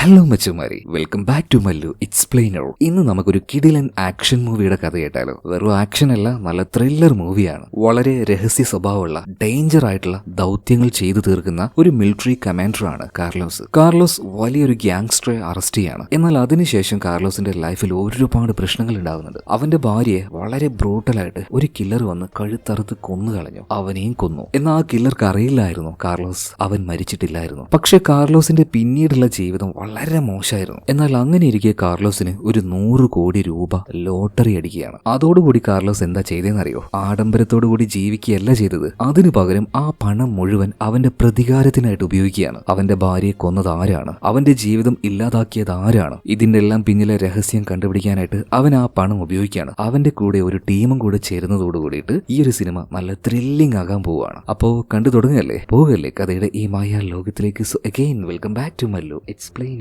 Hello മച്ചുമാരി, welcome back to Mallu explainer. ഇന്ന് നമുക്കൊരു കിടിലൻ ആക്ഷൻ മൂവിയുടെ കഥ കേട്ടാലോ. വെറും ആക്ഷൻ അല്ല, നല്ല ത്രില്ലർ മൂവിയാണ്. വളരെ രഹസ്യ സ്വഭാവമുള്ള ഡേഞ്ചർ ആയിട്ടുള്ള ദൗത്യങ്ങൾ ചെയ്തു തീർക്കുന്ന ഒരു മിലിറ്ററി കമാൻഡറാണ് കാർലോസ്. കാർലോസ് വലിയൊരു ഗ്യാങ്സ്റ്ററെ അറസ്റ്റ് ചെയ്യാണ്. എന്നാൽ അതിനുശേഷം കാർലോസിന്റെ ലൈഫിൽ ഒരുപാട് പ്രശ്നങ്ങൾ ഉണ്ടാകുന്നുണ്ട്. അവന്റെ ഭാര്യയെ വളരെ ബ്രൂട്ടലായിട്ട് ഒരു കില്ലർ വന്ന് കഴുത്തറുത്ത് കൊന്നു കളഞ്ഞു. അവനെയും കൊന്നു. എന്നാൽ ആ കില്ലർക്ക് അറിയില്ലായിരുന്നു കാർലോസ് അവൻ മരിച്ചിട്ടില്ലായിരുന്നു. പക്ഷെ കാർലോസിന്റെ പിന്നീടുള്ള ജീവിതം വളരെ മോശമായിരുന്നു. എന്നാൽ അങ്ങനെ ഇരിക്കെ കാർലോസിന് ഒരു 100 കോടി രൂപ ലോട്ടറി അടിക്കുകയാണ്. അതോടുകൂടി കാർലോസ് എന്താ ചെയ്തതെന്നറിയോ? ആഡംബരത്തോടുകൂടി ജീവിക്കുകയല്ല ചെയ്തത്. അതിനു പകരം ആ പണം മുഴുവൻ അവന്റെ പ്രതികാരത്തിനായിട്ട് ഉപയോഗിക്കുകയാണ്. അവന്റെ ഭാര്യയെ കൊന്നത് ആരാണ്? അവന്റെ ജീവിതം ഇല്ലാതാക്കിയത് ആരാണ്? ഇതിന്റെ എല്ലാം പിന്നിലെ രഹസ്യം കണ്ടുപിടിക്കാനായിട്ട് അവൻ ആ പണം ഉപയോഗിക്കുകയാണ്. അവന്റെ കൂടെ ഒരു ടീമും കൂടെ ചേരുന്നതോടുകൂടിയിട്ട് ഈ ഒരു സിനിമ നല്ല ത്രില്ലിംഗ് ആകാൻ പോവുകയാണ്. അപ്പോ കണ്ടു തുടങ്ങല്ലേ, പോകല്ലേ കഥയുടെ ഈ മായ ലോകത്തിലേക്ക്. So again welcome back to Mallu explainer.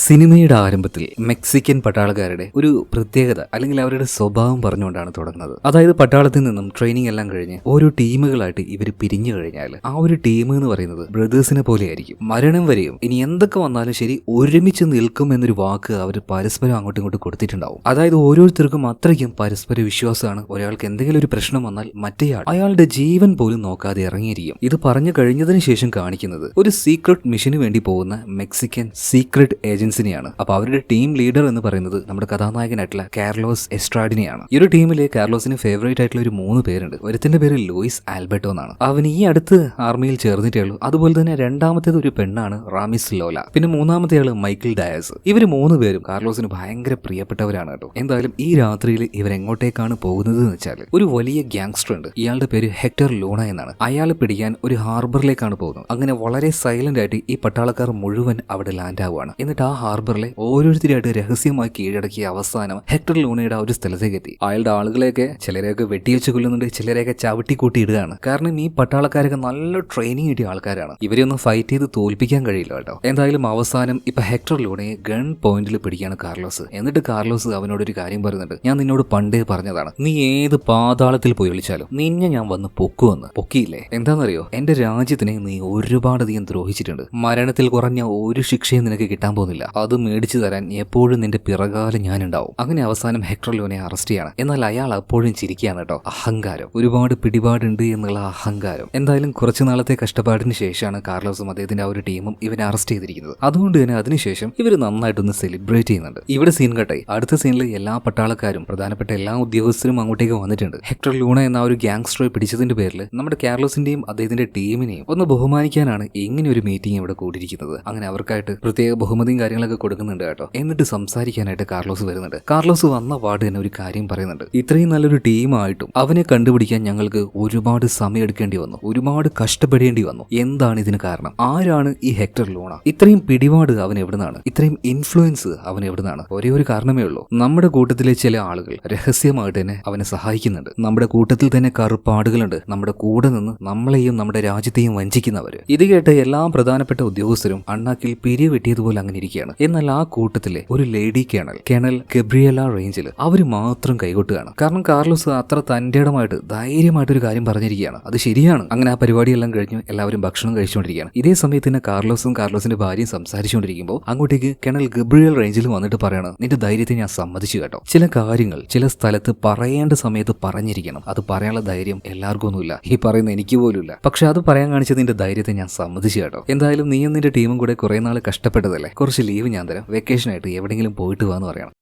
സിനിമയുടെ ആരംഭത്തിൽ മെക്സിക്കൻ പട്ടാളക്കാരുടെ ഒരു പ്രത്യേകത അല്ലെങ്കിൽ അവരുടെ സ്വഭാവം പറഞ്ഞുകൊണ്ടാണ് തുടങ്ങുന്നത്. അതായത് പട്ടാളത്തിൽ നിന്നും ട്രെയിനിങ് എല്ലാം കഴിഞ്ഞ് ഓരോ ടീമുകളായിട്ട് ഇവർ പിരിഞ്ഞു കഴിഞ്ഞാൽ ആ ഒരു ടീം എന്ന് പറയുന്നത് ബ്രദേഴ്സിനെ പോലെ ആയിരിക്കും. മരണം വരെയും ഇനി എന്തൊക്കെ വന്നാലും ശരി ഒരുമിച്ച് നിൽക്കും എന്നൊരു വാക്ക് അവർ പരസ്പരം അങ്ങോട്ടും ഇങ്ങോട്ടും കൊടുത്തിട്ടുണ്ടാവും. അതായത് ഓരോരുത്തർക്കും അത്രയ്ക്കും പരസ്പര വിശ്വാസമാണ്. ഒരാൾക്ക് എന്തെങ്കിലും ഒരു പ്രശ്നം വന്നാൽ മറ്റേയാൾ അയാളുടെ ജീവൻ പോലും നോക്കാതെ ഇറങ്ങിയിരിക്കും. ഇത് പറഞ്ഞു കഴിഞ്ഞതിന് ശേഷം കാണിക്കുന്നത് ഒരു സീക്രട്ട് മിഷന് വേണ്ടി പോകുന്ന മെക്സിക്കൻ സീക്രട്ട് ഏജൻസിനെയാണ്. അപ്പൊ അവരുടെ ടീം ലീഡർ എന്ന് പറയുന്നത് നമ്മുടെ കഥാനായകനായിട്ടുള്ള കാർലോസ് എസ്ട്രാഡിനെയാണ്. ഈ ഒരു ടീമിലെ കാർലോസിന് ഫേവറേറ്റ് ആയിട്ടുള്ള ഒരു 3 പേരുണ്ട്. ഒരുത്തിന്റെ പേര് ലൂയിസ് ആൽബർട്ടോ എന്നാണ്. അവൻ ഈ അടുത്ത് ആർമിയിൽ ചേർന്നിട്ടേ ഉള്ളൂ. അതുപോലെ തന്നെ രണ്ടാമത്തേത് ഒരു പെണ്ണാണ് റാമിസ് ലോല. പിന്നെ മൂന്നാമത്തെ ആള് മൈക്കിൾ ഡയാസ്. ഇവര് 3 പേരും കാർലോസിന് ഭയങ്കര പ്രിയപ്പെട്ടവരാണ് കേട്ടോ. എന്തായാലും ഈ രാത്രിയിൽ ഇവരെങ്ങോട്ടേക്കാണ് പോകുന്നത് എന്ന് വെച്ചാൽ ഒരു വലിയ ഗ്യാങ്സ്റ്റർ ഉണ്ട്. ഇയാളുടെ പേര് ഹെക്ടർ ലൂണ എന്നാണ്. അയാളെ പിടിക്കാൻ ഒരു ഹാർബറിലേക്കാണ് പോകുന്നത്. അങ്ങനെ വളരെ സൈലന്റ് ആയിട്ട് ഈ പട്ടാളക്കാർ മുഴുവൻ അവിടെ ലാൻഡ് ആവുകയാണ്. എന്നിട്ട് ആ ഹാർബറിലെ ഓരോരുത്തരായിട്ട് രഹസ്യമായി കീഴടക്കിയ അവസാനം ഹെക്ടർ ലൂണയുടെ ഒരു സ്ഥലത്തേക്ക് എത്തി. അയാളുടെ ആളുകളെയൊക്കെ ചിലരെയൊക്കെ വെട്ടിവെച്ച് കൊല്ലുന്നുണ്ട്, ചിലരെയൊക്കെ ചവിട്ടി കൂട്ടി ഇടുകയാണ്. കാരണം ഈ പട്ടാളക്കാരൊക്കെ നല്ല ട്രെയിനിങ് കിട്ടിയ ആൾക്കാരാണ്. ഇവരെയൊന്നും ഫൈറ്റ് ചെയ്ത് തോൽപ്പിക്കാൻ കഴിയില്ല കേട്ടോ. എന്തായാലും അവസാനം ഇപ്പൊ ഹെക്ടർ ലൂണയെ ഗൺ പോയിന്റിൽ പിടിക്കുകയാണ് കാർലോസ്. എന്നിട്ട് കാർലോസ് അവനോടൊരു കാര്യം പറയുന്നുണ്ട്. ഞാൻ നിന്നോട് പണ്ടേ പറഞ്ഞതാണ്, നീ ഏത് പാതാളത്തിൽ പോയി വിളിച്ചാലും നിന്നെ ഞാൻ വന്ന് പൊക്കുവന്ന്. പൊക്കിയില്ലേ? എന്താണെന്നറിയോ? എന്റെ രാജ്യത്തിനെ നീ ഒരുപാടധികം ദ്രോഹിച്ചിട്ടുണ്ട്. മരണത്തിൽ കുറഞ്ഞ ഒരു ശിക്ഷയും നിനക്ക് കിട്ടാൻ പോകുന്നില്ല. അത് മേടിച്ചു തരാൻ എപ്പോഴും നിന്റെ പിറകാലം ഞാനുണ്ടാവും. അങ്ങനെ അവസാനം ഹെക്ടർ ലൂണയെ അറസ്റ്റ് ചെയ്യാണ്. എന്നാൽ അയാൾ അപ്പോഴും ചിരിക്കുകയാണ് കേട്ടോ. അഹങ്കാരം, ഒരുപാട് പിടിപാടുണ്ട് എന്നുള്ള അഹങ്കാരം. എന്തായാലും കുറച്ചു നാളത്തെ കഷ്ടപ്പാടിന് ശേഷമാണ് കാർലോസും അദ്ദേഹത്തിന്റെ ആ ഒരു ടീമും ഇവനെ അറസ്റ്റ് ചെയ്തിരിക്കുന്നത്. അതുകൊണ്ട് തന്നെ അതിനുശേഷം ഇവർ നന്നായിട്ടൊന്ന് സെലിബ്രേറ്റ് ചെയ്യുന്നുണ്ട്. ഇവിടെ സീൻ കട്ടെ. അടുത്ത സീനിൽ എല്ലാ പട്ടാളക്കാരും പ്രധാനപ്പെട്ട എല്ലാ ഉദ്യോഗസ്ഥരും അങ്ങോട്ടേക്ക് വന്നിട്ടുണ്ട്. ഹെക്ടർ ലൂണ എന്ന ഒരു ഗ്യാങ്സ്റ്ററെ പിടിച്ചതിന്റെ പേരിൽ നമ്മുടെ കാർലോസിന്റെയും അദ്ദേഹത്തിന്റെ ടീമിനെയും ഒന്ന് ബഹുമാനിക്കാനാണ് ഇങ്ങനെ ഒരു മീറ്റിംഗ് ഇവിടെ കൂടിയിരിക്കുന്നത്. അങ്ങനെ അവർക്കായിട്ട് പ്രത്യേക ബഹുമതിയും കാര്യങ്ങളൊക്കെ കൊടുക്കുന്നുണ്ട് കേട്ടോ. എന്നിട്ട് സംസാരിക്കാനായിട്ട് കാർലോസ് വരുന്നുണ്ട്. കാർലോസ് വന്ന പാട് തന്നെ ഒരു കാര്യം പറയുന്നുണ്ട്. ഇത്രയും നല്ലൊരു ടീമായിട്ടും അവനെ കണ്ടുപിടിക്കാൻ ഞങ്ങൾക്ക് ഒരുപാട് സമയം എടുക്കേണ്ടി വന്നു, ഒരുപാട് കഷ്ടപ്പെടേണ്ടി വന്നു. എന്താണ് ഇതിന് കാരണം? ആരാണ് ഈ ഹെക്ടർ ലൂണ? ഇത്രയും പിടിപാട് അവൻ എവിടുന്നാണ്? ഇത്രയും ഇൻഫ്ലുവൻസ് അവൻ എവിടുന്നാണ്? ഒരേ ഒരു കാരണമേ ഉള്ളൂ. നമ്മുടെ കൂട്ടത്തിലെ ചില ആളുകൾ രഹസ്യമായിട്ട് തന്നെ അവനെ സഹായിക്കുന്നുണ്ട്. നമ്മുടെ കൂട്ടത്തിൽ തന്നെ കറുപ്പാടുകളുണ്ട്, നമ്മുടെ കൂടെ നിന്ന് നമ്മളെയും നമ്മുടെ രാജ്യത്തെയും വഞ്ചിക്കുന്നവര്. ഇത് കേട്ട് എല്ലാ പ്രധാനപ്പെട്ട ഉദ്യോഗസ്ഥരും അണ്ണാക്കിൽ പിരി വെട്ടിയതുപോലെ അങ്ങനെ ഇരിക്കുകയാണ്. എന്നാൽ ആ കൂട്ടത്തിലെ ഒരു ലേഡി കേണൽ ഗബ്രിയല റേഞ്ചിൽ അവര് മാത്രം കൈകൊട്ടുകയാണ്. കാരണം കാർലോസ് അത്ര തന്റേടമായിട്ട് ധൈര്യമായിട്ടൊരു കാര്യം പറഞ്ഞിരിക്കുകയാണ്. അത് ശരിയാണ്. അങ്ങനെ ആ പരിപാടിയെല്ലാം കഴിഞ്ഞു എല്ലാവരും ഭക്ഷണം കഴിച്ചുകൊണ്ടിരിക്കുകയാണ്. ഇതേ സമയത്ത് തന്നെ കാർലോസും കാർലോസിന്റെ ഭാര്യയും സംസാരിച്ചുകൊണ്ടിരിക്കുമ്പോൾ അങ്ങോട്ടേക്ക് കേണൽ ഗബ്രിയൽ റേഞ്ചിൽ വന്നിട്ട് പറയാണ്, നിന്റെ ധൈര്യത്തെ ഞാൻ സമ്മതിച്ചു കേട്ടോ. ചില കാര്യങ്ങൾ ചില സ്ഥലത്ത് പറയേണ്ട സമയത്ത് പറഞ്ഞിരിക്കണം. അത് പറയാനുള്ള ധൈര്യം എല്ലാവർക്കും ഒന്നുമില്ല. ഈ പറയുന്ന എനിക്ക് പോലുമില്ല. പക്ഷെ അത് പറയാൻ കാണിച്ചത് നിന്റെ ധൈര്യത്തെ ഞാൻ സമ്മതിച്ചു കേട്ടോ. എന്തായാലും നീയും നിന്റെ ടീമും കൂടെ കുറെ നാൾ കഷ്ടപ്പെട്ടതല്ലേ, കുറച്ച് ലീവ് ഞാൻ തരാം, വെക്കേഷനായിട്ട് എവിടെയെങ്കിലും പോയിട്ട് പോകാന്ന് പറയണം.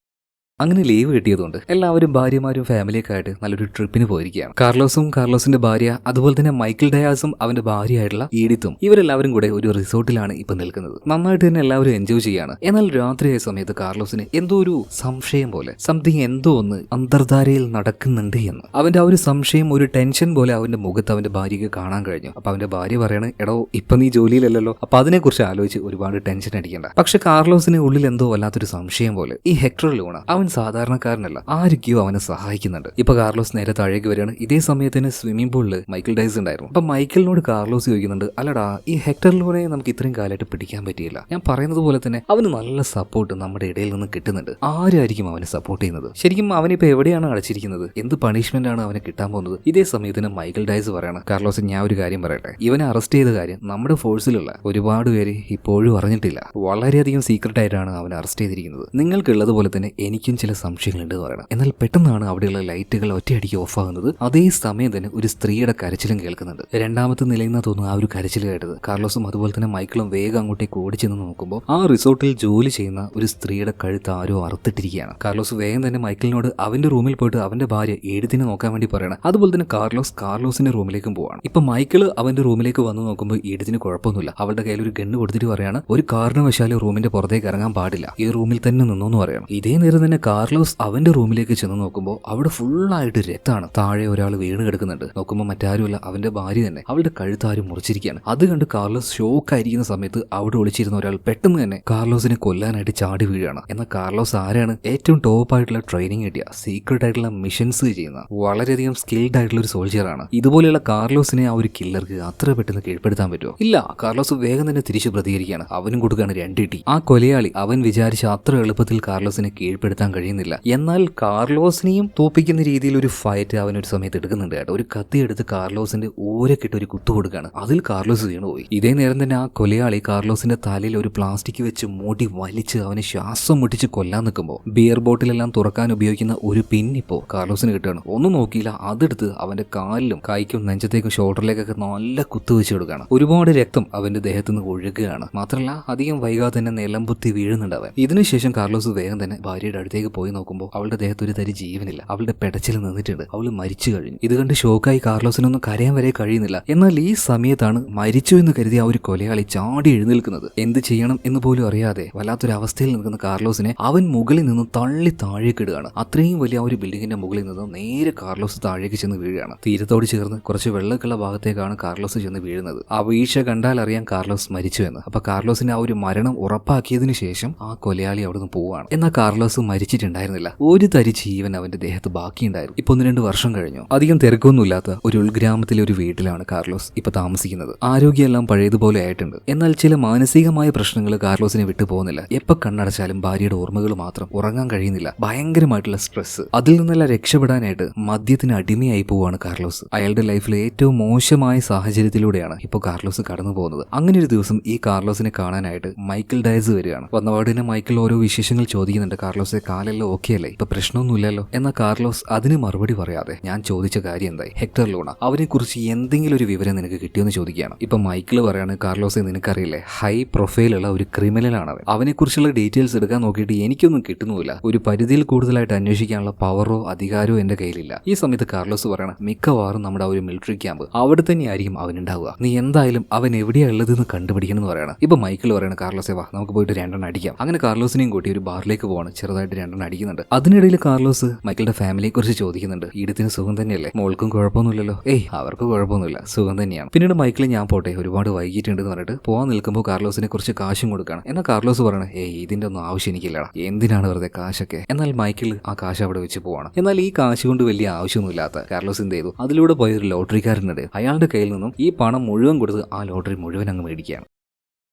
അങ്ങനെ ലീവ് കിട്ടിയതുകൊണ്ട് എല്ലാവരും ഭാര്യമാരും ഫാമിലിയൊക്കെ ആയിട്ട് നല്ലൊരു ട്രിപ്പിന് പോയിരിക്കുകയാണ്. കാർലോസും കാർലോസിന്റെ ഭാര്യ അതുപോലെ തന്നെ മൈക്കിൾ ഡയാസും അവന്റെ ഭാര്യയായിട്ടുള്ള ഈഡിത്തും ഇവരെല്ലാവരും കൂടെ ഒരു റിസോർട്ടിലാണ് ഇപ്പൊ നിൽക്കുന്നത്. നന്നായിട്ട് തന്നെ എല്ലാവരും എൻജോയ് ചെയ്യാണ്. എന്നാൽ രാത്രിയായ സമയത്ത് കാർലോസിന് എന്തോ ഒരു സംശയം പോലെ, സംതിങ് എന്തോ ഒന്ന് അന്തർധാരയിൽ നടക്കുന്നുണ്ട് എന്ന്. അവന്റെ ആ ഒരു സംശയം, ഒരു ടെൻഷൻ പോലെ അവന്റെ മുഖത്ത് അവന്റെ ഭാര്യയ്ക്ക് കാണാൻ കഴിഞ്ഞു. അപ്പൊ അവന്റെ ഭാര്യ പറയാണ്, എടോ ഇപ്പൊ നീ ജോലിയിലല്ലോ, അപ്പൊ അതിനെക്കുറിച്ച് ആലോചിച്ച് ഒരുപാട് ടെൻഷൻ അടിക്കണ്ട. പക്ഷെ കാർലോസിന് ഉള്ളിൽ എന്തോ വല്ലാത്തൊരു സംശയം പോലെ. ഈ ഹെക്ടർ ലൂണ അവൻ സാധാരണക്കാരനല്ല, ആരൊക്കെയോ അവനെ സഹായിക്കുന്നുണ്ട്. ഇപ്പൊ കാർലോസ് നേരെ താഴേക്ക് വരികയാണ്. ഇതേ സമയത്തിന് സ്വിമ്മിംഗ് പൂളിൽ മൈക്കിൾ ഡൈസ് ഉണ്ടായിരുന്നു. അപ്പൊ മൈക്കിളിനോട് കാർലോസ് ചോദിക്കുന്നുണ്ട്, അല്ലടാ ഈ ഹെക്ടർ ലൂനെ നമുക്ക് ഇത്രയും കാലമായിട്ട് പിടിക്കാൻ പറ്റിയില്ല. ഞാൻ പറയുന്നത് പോലെ തന്നെ അവന് നല്ല സപ്പോർട്ട് നമ്മുടെ ഇടയിൽ നിന്ന് കിട്ടുന്നുണ്ട്. ആരായിരിക്കും അവനെ സപ്പോർട്ട് ചെയ്യുന്നത്? ശരിക്കും അവനിപ്പോ എവിടെയാണ് അടച്ചിരിക്കുന്നത്? എന്ത് പണിഷ്മെന്റ് ആണ് അവന് കിട്ടാൻ പോകുന്നത്? ഇതേ സമയത്തിന് മൈക്കിൾ ഡൈസ് പറയാണ്, കാർലോസ് ഞാൻ ഒരു കാര്യം പറയട്ടെ, ഇവനെ അറസ്റ്റ് ചെയ്ത കാര്യം നമ്മുടെ ഫോഴ്സിലുള്ള ഒരുപാട് പേര് ഇപ്പോഴും അറിഞ്ഞിട്ടില്ല. വളരെയധികം സീക്രട്ട് ആയിട്ടാണ് അവനെ അറസ്റ്റ് ചെയ്തിരിക്കുന്നത്. നിങ്ങൾക്കുള്ളതുപോലെ തന്നെ എനിക്കും ചില സംശയങ്ങളുണ്ട് എന്ന് പറയണം. എന്നാൽ പെട്ടെന്നാണ് അവിടെയുള്ള ലൈറ്റുകൾ ഒറ്റയടിക്ക് ഓഫ് ആകുന്നത്. അതേ സമയം തന്നെ ഒരു സ്ത്രീയുടെ കരച്ചിലും കേൾക്കുന്നുണ്ട്. രണ്ടാമത്തെ നിലയിൽ നിന്ന് തോന്നുന്നു ആ ഒരു കരച്ചിൽ കേട്ടത്. കാർലോസും അതുപോലെ തന്നെ മൈക്കിളും വേഗം അങ്ങോട്ടേക്ക് ഓടിച്ചെന്ന് നോക്കുമ്പോൾ ആ റിസോർട്ടിൽ ജോലി ചെയ്യുന്ന ഒരു സ്ത്രീയുടെ കഴുത്ത് ആരോ അറുത്തിട്ടിരിക്കുകയാണ്. കാർലോസ് വേഗം തന്നെ മൈക്കിളിനോട് അവന്റെ റൂമിൽ പോയിട്ട് അവന്റെ ഭാര്യ എഴുതിനെ നോക്കാൻ വേണ്ടി പറയണം. അതുപോലെ തന്നെ കാർലോസിന്റെ റൂമിലേക്കും പോവാണ്. ഇപ്പൊ മൈക്കിള് അവന്റെ റൂമിലേക്ക് വന്ന് നോക്കുമ്പോൾ എഴുതിന് കുഴപ്പമൊന്നുമില്ല. അവളുടെ കയ്യിൽ ഒരു ഗണ്ണ് കൊടുത്തിട്ട് പറയാണ്, ഒരു കാരണവശാലും റൂമിന്റെ പുറത്തേക്ക് ഇറങ്ങാൻ പാടില്ല, ഈ റൂമിൽ തന്നെ നിന്നോന്ന് പറയണം. ഇതേ നേരം തന്നെ കാർലോസ് അവന്റെ റൂമിലേക്ക് ചെന്ന് നോക്കുമ്പോൾ അവിടെ ഫുള്ളായിട്ട് രക്തമാണ്. താഴെ ഒരാൾ വീണ് കിടക്കുന്നുണ്ട്. നോക്കുമ്പോൾ മറ്റാരുമല്ല, അവന്റെ ഭാര്യ തന്നെ. അവളുടെ കഴുത്താരും മുറിച്ചിരിക്കുകയാണ്. അത് കണ്ട് കാർലോസ് ഷോക്കായിരിക്കുന്ന സമയത്ത് അവിടെ ഒളിച്ചിരുന്ന ഒരാൾ പെട്ടെന്ന് തന്നെ കാർലോസിനെ കൊല്ലാനായിട്ട് ചാടി വീഴാണ്. എന്നാൽ കാർലോസ് ആരാണ്? ഏറ്റവും ടോപ്പായിട്ടുള്ള ട്രെയിനിങ് കിട്ടിയ സീക്രട്ട് ആയിട്ടുള്ള മിഷൻസ് ചെയ്യുന്ന വളരെയധികം സ്കിൽഡ് ആയിട്ടുള്ള ഒരു സോൾജിയറാണ്. ഇതുപോലെയുള്ള കാർലോസിനെ ആ ഒരു കില്ലർക്ക് അത്ര പെട്ടെന്ന് കീഴ്പ്പെടുത്താൻ പറ്റുമോ? ഇല്ല. കാർലോസ് വേഗം തന്നെ തിരിച്ചു പ്രതികരിക്കുകയാണ്. അവനും കൊടുക്കുകയാണ് 2 ഇടി. ആ കൊലയാളി അവൻ വിചാരിച്ച അത്ര എളുപ്പത്തിൽ കാർലോസിനെ കീഴ്പ്പെടുത്താൻ കഴിയുന്നില്ല. എന്നാൽ കാർലോസിനെയും തോപ്പിക്കുന്ന രീതിയിൽ ഒരു ഫൈറ്റ് അവൻ ഒരു സമയത്ത് എടുക്കുന്നുണ്ട് കേട്ടോ. ഒരു കത്തി എടുത്ത് കാർലോസിന്റെ ഊരക്കിട്ട് ഒരു കുത്തു കൊടുക്കുകയാണ്. അതിൽ കാർലോസ് വീണുപോയി. ഇതേ നേരം തന്നെ ആ കൊലയാളി കാർലോസിന്റെ തലയിൽ ഒരു പ്ലാസ്റ്റിക് വെച്ച് മൂടി വലിച്ച് അവനെ ശ്വാസം മുട്ടിച്ച് കൊല്ലാൻ നിൽക്കുമ്പോൾ ബിയർ ബോട്ടിലെല്ലാം തുറക്കാൻ ഉപയോഗിക്കുന്ന ഒരു പിൻ ഇപ്പോൾ കാർലോസിന് കിട്ടുകയാണ്. ഒന്നും നോക്കിയില്ല, അതെടുത്ത് അവന്റെ കാലിലും കൈക്കും നെഞ്ചത്തേക്കും ഷോൾഡറിലേക്കൊക്കെ നല്ല കുത്തു വെച്ച് കൊടുക്കുകയാണ്. ഒരുപാട് രക്തം അവന്റെ ദേഹത്ത് നിന്ന് ഒഴുകുകയാണ്. മാത്രമല്ല അധികം വൈകാതെ തന്നെ നിലംപൊത്തി വീഴുന്നുണ്ട് അവൻ. ഇതിനുശേഷം കാർലോസ് വേഗം തന്നെ ഭാര്യയുടെ അടുത്തേക്ക് പോയി നോക്കുമ്പോൾ അവളുടെ ദേഹത്ത് ഒരു തരി ജീവനില്ല. അവളുടെ പെടച്ചിൽ നിന്നിട്ടുണ്ട്. അവള് മരിച്ചു കഴിഞ്ഞു. ഇത് കണ്ട് ഷോക്കായി കാർലോസിനൊന്നും കരയാൻ വരെ കഴിയുന്നില്ല. എന്നാൽ ഈ സമയത്താണ് മരിച്ചു എന്ന് കരുതി ആ ഒരു കൊലയാളി ചാടി എഴുന്നേൽക്കുന്നത്. എന്ത് ചെയ്യണം എന്ന് പോലും അറിയാതെ വല്ലാത്തൊരു അവസ്ഥയിൽ നിൽക്കുന്ന കാർലോസിനെ അവൻ മുകളിൽ നിന്ന് തള്ളി താഴേക്ക് ഇടുകയാണ്. അത്രയും വലിയ ആ ഒരു ബിൽഡിങ്ങിന്റെ മുകളിൽ നിന്ന് നേരെ കാർലോസ് താഴേക്ക് ചെന്ന് വീഴുകയാണ്. തീരത്തോട് ചേർന്ന് കുറച്ച് വെള്ളക്കുള്ള ഭാഗത്തേക്കാണ് കാർലോസ് ചെന്ന് വീഴുന്നത്. ആ വീഴ്ച കണ്ടാൽ അറിയാൻ കാർലോസ് മരിച്ചു എന്ന്. അപ്പൊ കാർലോസിന്റെ ആ ഒരു മരണം ഉറപ്പാക്കിയതിനു ശേഷം ആ കൊലയാളി അവിടുന്ന് പോവാണ്. എന്നാൽ കാർലോസ് മരിച്ചിട്ടുണ്ടായിരുന്നില്ല. ഒരു തരി ജീവൻ അവന്റെ ദേഹത്ത് ബാക്കിയുണ്ടായിരുന്നു. ഇപ്പൊ 1-2 വർഷം കഴിഞ്ഞു. അധികം തിരക്കൊന്നുമില്ലാത്ത ഒരു ഉൾഗ്രാമത്തിലെ ഒരു വീട്ടിലാണ് കാർലോസ് ഇപ്പൊ താമസിക്കുന്നത്. ആരോഗ്യമെല്ലാം പഴയതുപോലെ ആയിട്ടുണ്ട്. എന്നാൽ ചില മാനസികമായ പ്രശ്നങ്ങൾ കാർലോസിനെ വിട്ടു പോകുന്നില്ല. എപ്പോ കണ്ണടച്ചാലും ഭാര്യയുടെ ഓർമ്മകൾ മാത്രം. ഉറങ്ങാൻ കഴിയുന്നില്ല. ഭയങ്കരമായിട്ടുള്ള സ്ട്രെസ്. അതിൽ നിന്നെല്ലാം രക്ഷപ്പെടാനായിട്ട് മദ്യത്തിന് അടിമയായി പോവാണ് കാർലോസ്. അയാളുടെ ലൈഫിലെ ഏറ്റവും മോശമായ സാഹചര്യത്തിലൂടെയാണ് ഇപ്പോൾ കാർലോസ് കടന്നു പോകുന്നത്. അങ്ങനെ ഒരു ദിവസം ഈ കാർലോസിനെ കാണാനായിട്ട് മൈക്കിൾ ഡയസ് വരികയാണ്. വന്നപാടിനെ മൈക്കിൾ ഓരോ വിശേഷങ്ങൾ ചോദിക്കുന്നുണ്ട്. കാർലോസെ കാലെല്ലാം ഓക്കെ അല്ലേ? ഇപ്പൊ പ്രശ്നമൊന്നുമില്ലല്ലോ. എന്നാൽ കാർലോസ് അതിന് മറുപടി പറയാതെ ഞാൻ ചോദിച്ച കാര്യം എന്തായി? ഹെക്ടർ ലൂണ, അവനെ കുറിച്ച് എന്തെങ്കിലും ഒരു വിവരം നിനക്ക് കിട്ടിയെന്ന് ചോദിക്കുകയാണ്. ഇപ്പൊ മൈക്കിൾ പറയാണ്, കാർലോസെ നിനക്കറിയില്ലേ, ഹൈ പ്രൊഫൈലുള്ള ഒരു ക്രിമിനലാണ് അവൻ. അവനെ കുറിച്ചുള്ള ഡീറ്റെയിൽസ് എടുക്കാൻ നോക്കിയിട്ട് എനിക്കൊന്നും കിട്ടുന്നുമില്ല. ഒരു പരിധിയിൽ കൂടുതലായിട്ട് അന്വേഷിക്കാനുള്ള പവറോ അധികാരമോ എന്റെ കയ്യിലില്ല. ഈ സമയത്ത് കാർലോസ് പറയണം, മിക്കവാറും നമ്മുടെ ഒരു മിലിറ്ററി ക്യാമ്പ് അവിടെ തന്നെയായിരിക്കും അവനുണ്ടാവുക. നീ എന്തായാലും അവൻ എവിടെയാ ഉള്ളതെന്ന് കണ്ടുപിടിക്കണം എന്ന് പറയണം. ഇപ്പൊ മൈക്കിൾ പറയണം, കാർലോസെ വാ നമുക്ക് പോയിട്ട് 2 അടിക്കാം. അങ്ങനെ കാർലോസിനെയും കൂട്ടി ഒരു ബാറിലേക്ക് പോവാണ്. ചെറുതായിട്ട് 2 അടിക്കുന്നുണ്ട്. അതിനിടയിൽ കാർലോസ് മൈക്കിളുടെ ഫാമിലിയെ കുറിച്ച് ചോദിക്കുന്നുണ്ട്. ഈടത്തിന് സുഖം തന്നെയല്ലേ? മോൾക്കും കുഴപ്പമൊന്നുമില്ലല്ലോ? ഏയ് അവർക്ക് കുഴപ്പമൊന്നുമില്ല, സുഖം തന്നെയാണ്. പിന്നീട് മൈക്കിൾ ഞാൻ പോട്ടെ, ഒരുപാട് വൈകിട്ടുണ്ടെന്ന് പറഞ്ഞിട്ട് പോകാൻ നിൽക്കുമ്പോൾ കാർലോസിനെ കുറിച്ച് കാശും കൊടുക്കണം. എന്നാൽ കാർലോസ് പറയണേ, ഏയ് ഇതിന്റെ ഒന്നും ആവശ്യം എനിക്കില്ലടാ, എന്തിനാണ് വെറുതെ കാശൊക്കെ? എന്നാൽ മൈക്കിൾ ആ കാശ് അവിടെ വെച്ച് പോവാണ്. എന്നാൽ ഈ കാശ് കൊണ്ട് വലിയ ആവശ്യമൊന്നുമില്ലാത്ത കാർലോസ് എന്ത് ചെയ്തു, അതിലൂടെ പോയൊരു ലോട്ടറിക്കാരനുണ്ട്. അയാളുടെ കയ്യിൽ നിന്നും ഈ പണം മുഴുവൻ കൊടുത്ത് ആ ലോട്ടറി മുഴുവൻ അങ്ങ് മേടിക്കുകയാണ്.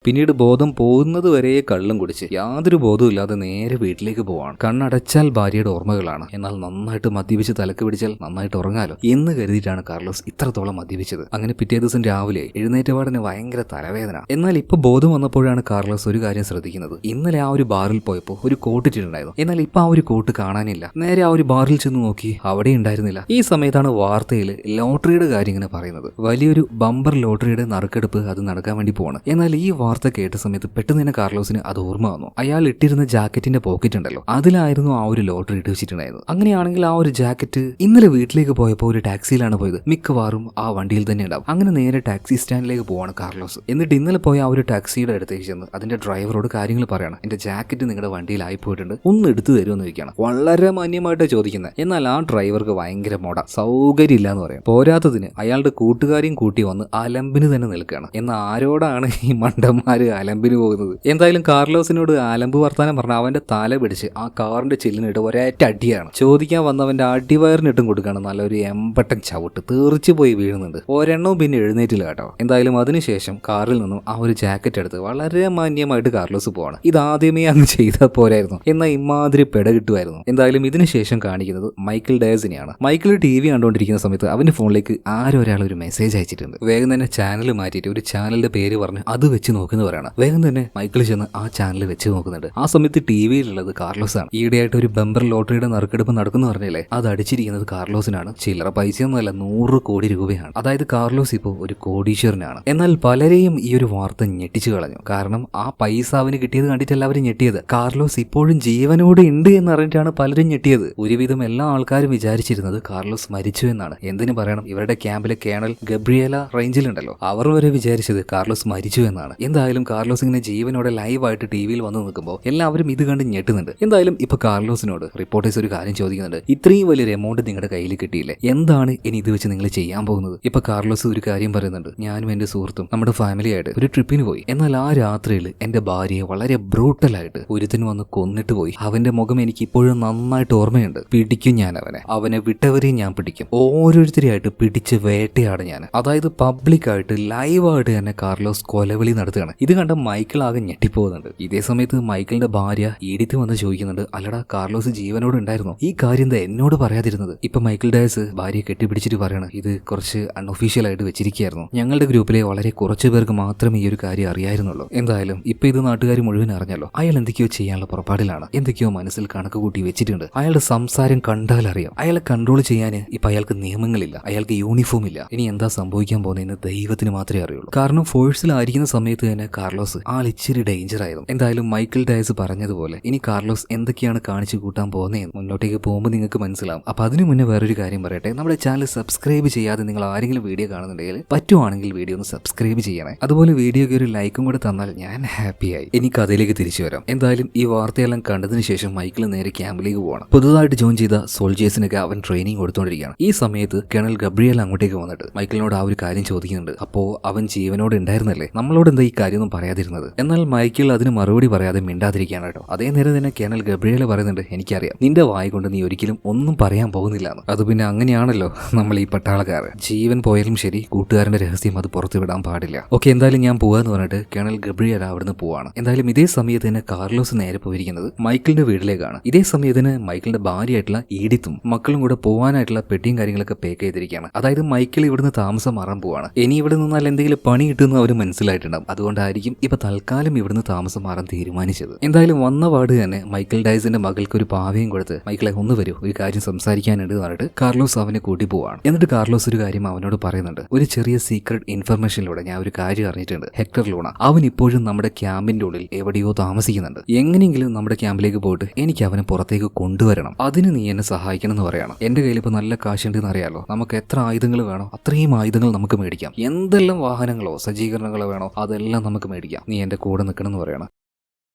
പിന്നീട് ബോധം പോകുന്നത് വരെ കള്ളും കുടിച്ച് യാതൊരു ബോധവും ഇല്ലാതെ നേരെ വീട്ടിലേക്ക് പോവാണ്. കണ്ണടച്ചാൽ ഭാര്യയുടെ ഓർമ്മകളാണ്. എന്നാൽ നന്നായിട്ട് മദ്യപിച്ച് തലക്ക് പിടിച്ചാൽ നന്നായിട്ട് ഉറങ്ങാലോ എന്ന് കരുതിയിട്ടാണ് കാർലോസ് ഇത്രത്തോളം മദ്യപിച്ചത്. അങ്ങനെ പിറ്റേ ദിവസം രാവിലെ എഴുന്നേറ്റപാടിന് ഭയങ്കര തലവേദന. എന്നാൽ ഇപ്പൊ ബോധം വന്നപ്പോഴാണ് കാർലോസ് ഒരു കാര്യം ശ്രദ്ധിക്കുന്നത്. ഇന്നലെ ആ ഒരു ബാറിൽ പോയപ്പോൾ ഒരു കോട്ട് ഇട്ടിട്ടുണ്ടായിരുന്നു. എന്നാൽ ഇപ്പൊ ആ ഒരു കോട്ട് കാണാനില്ല. നേരെ ആ ഒരു ബാറിൽ ചെന്ന് നോക്കി, അവിടെ ഉണ്ടായിരുന്നില്ല. ഈ സമയത്താണ് വാർത്തയിൽ ലോട്ടറിയുടെ കാര്യം ഇങ്ങനെ പറയുന്നത്. വലിയൊരു ബമ്പർ ലോട്ടറിയുടെ നറുക്കെടുപ്പ് അത് നടക്കാൻ വേണ്ടി പോവാണ്. എന്നാൽ ഈ വാർത്ത കേട്ട സമയത്ത് പെട്ടെന്ന് തന്നെ കാർലോസിന് അത് ഓർമ്മ വന്നു. അയാൾ ഇട്ടിരുന്ന ജാക്കറ്റിന്റെ പോക്കറ്റ് ഉണ്ടല്ലോ, അതിലായിരുന്നു ആ ഒരു ലോട്ടറി ഇട്ട് വെച്ചിട്ടുണ്ടായിരുന്നു. അങ്ങനെയാണെങ്കിൽ ആ ഒരു ജാക്കറ്റ് ഇന്നലെ വീട്ടിലേക്ക് പോയപ്പോൾ ഒരു ടാക്സിയിലാണ് പോയത്. മിക്കവാറും ആ വണ്ടിയിൽ തന്നെ ഉണ്ടാവും. അങ്ങനെ നേരെ ടാക്സി സ്റ്റാൻഡിലേക്ക് പോവാണ് കാർലോസ്. എന്നിട്ട് ഇന്നലെ പോയ ആ ഒരു ടാക്സിയുടെ അടുത്തേക്ക് ചെന്ന് അതിന്റെ ഡ്രൈവറോട് കാര്യങ്ങൾ പറയണം. എന്റെ ജാക്കറ്റ് നിങ്ങളുടെ വണ്ടിയിലായി പോയിട്ടുണ്ട്, ഒന്ന് എടുത്തു തരുമെന്ന് ചോദിക്കണം. വളരെ മാന്യമായിട്ട് ചോദിക്കുന്നത്. എന്നാൽ ആ ഡ്രൈവർക്ക് ഭയങ്കര മോട, സൗകര്യം ഇല്ല എന്ന് പറയാം. പോരാത്തതിന് അയാളുടെ കൂട്ടുകാരെയും കൂട്ടി വന്ന് അലമ്പിന് തന്നെ നിൽക്കുകയാണ്. എന്നാൽ ആരോടാണ് ഈ മണ്ടം ഇവന്മാര് അലമ്പിന് പോകുന്നത്. എന്തായാലും കാർലോസിനോട് അലമ്പ് വർത്താനം പറഞ്ഞ അവന്റെ തല പിടിച്ച് ആ കാറിന്റെ ചില്ലിനിട്ട് ഒരേറ്റ അടിയാണ്. ചോദിക്കാൻ വന്നവന്റെ അടിവയറിനിട്ടും കൊടുക്കുകയാണ് നല്ലൊരു എമ്പട്ടൻ ചവിട്ട്. തെറിച്ചു പോയി വീഴുന്നുണ്ട്. ഒരെണ്ണവും പിന്നെ എഴുന്നേറ്റില്ല കേട്ടോ. എന്തായാലും അതിനുശേഷം കാറിൽ നിന്നും ആ ഒരു ജാക്കറ്റ് എടുത്ത് വളരെ മാന്യമായിട്ട് കാർലോസ് പോവാണ്. ഇതാദ്യമേ അങ്ങ് ചെയ്താൽ പോരായിരുന്നു, എന്നാൽ ഇമാതിരി പെട കിട്ടുമായിരുന്നു. എന്തായാലും ഇതിനുശേഷം കാണിക്കുന്നത് മൈക്കിൾ ഡയസിനെയാണ്. മൈക്കിൾ TV കണ്ടുകൊണ്ടിരിക്കുന്ന സമയത്ത് അവന്റെ ഫോണിലേക്ക് ഒരാൾ ഒരു മെസ്സേജ് അയച്ചിട്ടുണ്ട്. വേഗം തന്നെ ചാനൽ മാറ്റിയിട്ട് ഒരു ചാനലിന്റെ പേര് പറഞ്ഞ് അത് വെച്ച് നോക്കുന്ന പറയണം. വേഗം തന്നെ മൈക്കിൾ ചെന്ന് ആ ചാനൽ വെച്ച് നോക്കുന്നുണ്ട്. ആ സമയത്ത് TVയിലുള്ളത് കാർലോസ് ആണ്. ഈയിടെയായിട്ട് ഒരു ബമ്പർ ലോട്ടറിയുടെ നറുക്കെടുപ്പ് നടക്കുന്നു പറഞ്ഞില്ലേ, അത് അടിച്ചിരിക്കുന്നത് കാർലോസിനാണ്. ചില്ലറ പൈസയൊന്നുമല്ല, 100 കോടി രൂപയാണ്. അതായത് കാർലോസ് ഇപ്പോൾ ഒരു കോടീശ്വരനാണ്. എന്നാൽ പലരെയും ഈ ഒരു വാർത്ത ഞെട്ടിച്ചു കളഞ്ഞു. കാരണം ആ പൈസ അവന് കിട്ടിയത് കണ്ടിട്ടല്ല അവര് ഞെട്ടിയത്. കാർലോസ് ഇപ്പോഴും ജീവനോടെ ഉണ്ട് എന്നറിഞ്ഞിട്ടാണ് പലരും ഞെട്ടിയത്. ഒരുവിധം എല്ലാ ആൾക്കാരും വിചാരിച്ചിരുന്നത് കാർലോസ് മരിച്ചു എന്നാണ്. എന്തിനു പറയണം, ഇവരുടെ ക്യാമ്പിലെ കേണൽ ഗബ്രിയേല റേഞ്ചിലുണ്ടല്ലോ, അവർ വരെ വിചാരിച്ചത് കാർലോസ് മരിച്ചു എന്നാണ്. എന്തായാലും കാർലോസ് ഇങ്ങനെ ജീവനോടെ ലൈവായിട്ട് TVയിൽ വന്ന് നിൽക്കുമ്പോൾ എല്ലാവരും ഇത് കണ്ട് ഞെട്ടുന്നുണ്ട്. എന്തായാലും ഇപ്പൊ കാർലോസിനോട് റിപ്പോർട്ടേഴ്സ് ഒരു കാര്യം ചോദിക്കുന്നുണ്ട്. ഇത്രയും വലിയൊരു എമൗണ്ട് നിങ്ങളുടെ കയ്യിൽ കിട്ടിയില്ലേ, എന്താണ് ഇനി ഇത് വെച്ച് നിങ്ങൾ ചെയ്യാൻ പോകുന്നത്? ഇപ്പൊ കാർലോസ് ഒരു കാര്യം പറയുന്നുണ്ട്. ഞാനും എന്റെ സുഹൃത്തും നമ്മുടെ ഫാമിലിയായിട്ട് ഒരു ട്രിപ്പിന് പോയി. എന്നാൽ ആ രാത്രിയിൽ എന്റെ ഭാര്യയെ വളരെ ബ്രൂട്ടലായിട്ട് ഒരുത്തിന് വന്ന് കൊന്നിട്ട് പോയി. അവന്റെ മുഖം എനിക്ക് ഇപ്പോഴും നന്നായിട്ട് ഓർമ്മയുണ്ട്. പിടിക്കും ഞാൻ അവനെ വിട്ടവരെയും ഞാൻ പിടിക്കും. ഓരോരുത്തരെയായിട്ട് പിടിച്ച് വേട്ടയാണ് ഞാൻ. അതായത് പബ്ലിക്കായിട്ട് ലൈവായിട്ട് തന്നെ കാർലോസ് കൊലവിളി നടത്തുകയാണ്. ഇത് കണ്ട മൈക്കിൾ ആകെ ഞെട്ടിപ്പോകുന്നുണ്ട്. ഇതേ സമയത്ത് മൈക്കിളിന്റെ ഭാര്യ ഈഡിത്ത് വന്ന് ചോദിക്കുന്നുണ്ട്, അല്ലടാ കാർലോസ് ജീവനോട് ഉണ്ടായിരുന്നോ? ഈ കാര്യം എന്താ എന്നോട് പറയാതിരുന്നത്? ഇപ്പൊ മൈക്കിൾ ഡയസ് ഭാര്യയെ കെട്ടിപ്പിടിച്ചിട്ട് പറയാണ്, ഇത് കുറച്ച് അൺഒഫീഷ്യൽ ആയിട്ട് വെച്ചിരിക്കുകയായിരുന്നു. ഞങ്ങളുടെ ഗ്രൂപ്പിലെ വളരെ കുറച്ചു പേർക്ക് മാത്രമേ ഈ ഒരു കാര്യം അറിയായിരുന്നുള്ളൂ. എന്തായാലും ഇപ്പൊ ഇത് നാട്ടുകാർ മുഴുവൻ അറിഞ്ഞല്ലോ. അയാൾ എന്തൊക്കെയോ ചെയ്യാനുള്ള പുറപ്പാടിലാണ്. എന്തൊക്കെയോ മനസ്സിൽ കണക്ക് കൂട്ടി വെച്ചിട്ടുണ്ട്. അയാളുടെ സംസാരം കണ്ടാൽ അറിയാം. അയാളെ കൺട്രോൾ ചെയ്യാൻ ഇപ്പൊ അയാൾക്ക് നിയമങ്ങളില്ല, അയാൾക്ക് യൂണിഫോം ഇല്ല. ഇനി എന്താ സംഭവിക്കാൻ പോകുന്നതെന്ന് ദൈവത്തിന് മാത്രമേ അറിയുള്ളൂ. കാരണം ഫോഴ്സിലായിരിക്കുന്ന സമയത്ത് തന്നെ കാർലോസ് ഇച്ചിരി ഡേഞ്ചർ ആയിരുന്നു. എന്തായാലും മൈക്കിൾ ഡയസ് പറഞ്ഞതുപോലെ ഇനി കാർലോസ് എന്തൊക്കെയാണ് കാണിച്ചു കൂട്ടാൻ പോകുന്നതെന്ന് മുന്നോട്ടേക്ക് പോകുമ്പോൾ നിങ്ങൾക്ക് മനസ്സിലാവും. അപ്പൊ അതിനു മുന്നേ വേറൊരു കാര്യം പറയട്ടെ, നമ്മുടെ ചാനൽ സബ്സ്ക്രൈബ് ചെയ്യാതെ നിങ്ങൾ ആരെങ്കിലും വീഡിയോ കാണുന്നുണ്ടെങ്കിൽ പറ്റുവാണെങ്കിൽ വീഡിയോ ഒന്ന് സബ്സ്ക്രൈബ് ചെയ്യണേ. അതുപോലെ വീഡിയോക്ക് ഒരു ലൈക്കും കൂടെ തന്നാൽ ഞാൻ ഹാപ്പിയായി. ഇനി കഥയിലേക്ക് തിരിച്ചു വരാം. എന്തായാലും ഈ വാർത്തയെല്ലാം കണ്ടതിന് ശേഷം മൈക്കിൾ നേരെ ക്യാമ്പിലേക്ക് പോകണം. പുതുതായിട്ട് ജോയിൻ ചെയ്ത സോൾജേഴ്സിനൊക്കെ അവൻ ട്രെയിനിങ് കൊടുത്തുകൊണ്ടിരിക്കുകയാണ്. ഈ സമയത്ത് കേണൽ ഗബ്രിയേൽ അങ്ങോട്ടേക്ക് വന്നിട്ട് മൈക്കിളിനോട് ആ ഒരു കാര്യം ചോദിക്കുന്നുണ്ട്. അപ്പോ അവൻ ജീവനോട് ഉണ്ടായിരുന്നല്ലേ, നമ്മളോട് എന്താ ഈ കാര്യമൊന്നും പറയാതിരുന്നത്? എന്നാൽ മൈക്കിൾ അതിന് മറുപടി പറയാതെ മിണ്ടാതിരിക്കുകയാണ് കേട്ടോ. അതേ നേരം തന്നെ കേണൽ ഗബ്രിയേൽ പറയുന്നുണ്ട്, എനിക്കറിയാം നിന്റെ വായ കൊണ്ട് നീ ഒരിക്കലും ഒന്നും പറയാൻ പോകുന്നില്ല എന്ന്. അത് പിന്നെ അങ്ങനെയാണല്ലോ നമ്മൾ ഈ പട്ടാളക്കാർ. ജീവൻ പോയാലും ശരി, കൂട്ടുകാരന്റെ രഹസ്യം അത് പുറത്തു വിടാൻ പാടില്ല. ഓക്കെ, എന്തായാലും ഞാൻ പോവാന്ന് പറഞ്ഞിട്ട് കേണൽ ഗബ്രിയേൽ അവിടുന്ന് പോവാണ്. എന്തായാലും ഇതേ സമയത്ത് തന്നെ കാർലോസ് നേരെ പോയിരിക്കുന്നത് മൈക്കിളിന്റെ വീട്ടിലേക്കാണ്. ഇതേ സമയത്തിന് മൈക്കിളിന്റെ ഭാര്യയായിട്ടുള്ള ഈഡിത്തും മക്കളും കൂടെ പോകാനായിട്ടുള്ള പെട്ടിയും കാര്യങ്ങളൊക്കെ പേക്ക് ചെയ്തിരിക്കുകയാണ്. അതായത് മൈക്കിൾ ഇവിടുന്ന് താമസം മാറാൻ പോവാണ്. ഇനി ഇവിടെ നിന്നാൽ എന്തെങ്കിലും പണി കിട്ടുമെന്ന് അവർ മനസ്സിലായിട്ടുണ്ടാവും. അതുകൊണ്ടായിരിക്കും ഇപ്പൊ തൽക്കാലം ഇവിടുന്ന് താമസം മാറാൻ തീരുമാനിച്ചത്. എന്തായാലും വന്ന പാട് തന്നെ മൈക്കിൾ ഡയസിന്റെ മകൾക്ക് ഒരു പാവയും കൊടുത്ത്, മൈക്കിളെ ഒന്ന് വരൂ, ഒരു കാര്യം സംസാരിക്കാനുണ്ട് എന്ന് പറഞ്ഞിട്ട് കാർലോസ് അവനെ കൂട്ടി പോവാണ്. എന്നിട്ട് കാർലോസ് ഒരു കാര്യം അവനോട് പറയുന്നുണ്ട്. ഒരു ചെറിയ സീക്രട്ട് ഇൻഫർമേഷനിലൂടെ ഞാൻ ഒരു കാര്യം അറിഞ്ഞിട്ടുണ്ട്. ഹെക്ടർ ലൂണ അവൻ ഇപ്പോഴും നമ്മുടെ ക്യാമ്പിന്റെ ഉള്ളിൽ എവിടെയോ താമസിക്കുന്നുണ്ട്. എങ്ങനെയെങ്കിലും നമ്മുടെ ക്യാമ്പിലേക്ക് പോയിട്ട് എനിക്ക് അവനെ പുറത്തേക്ക് കൊണ്ടുവരണം. അതിന് നീ എന്നെ സഹായിക്കണം എന്ന് പറയണം. എന്റെ കയ്യിൽ ഇപ്പൊ നല്ല കാശുണ്ടെന്ന് അറിയാലോ. നമുക്ക് എത്ര ആയുധങ്ങൾ വേണോ അത്രയും ആയുധങ്ങൾ നമുക്ക് മേടിക്കാം. എന്തെല്ലാം വാഹനങ്ങളോ സജ്ജീകരണങ്ങളോ വേണോ അതെല്ലാം നമുക്ക് മേടിക്കാം. നീ എന്റെ കൂടെ നിൽക്കണം എന്ന് പറയണം.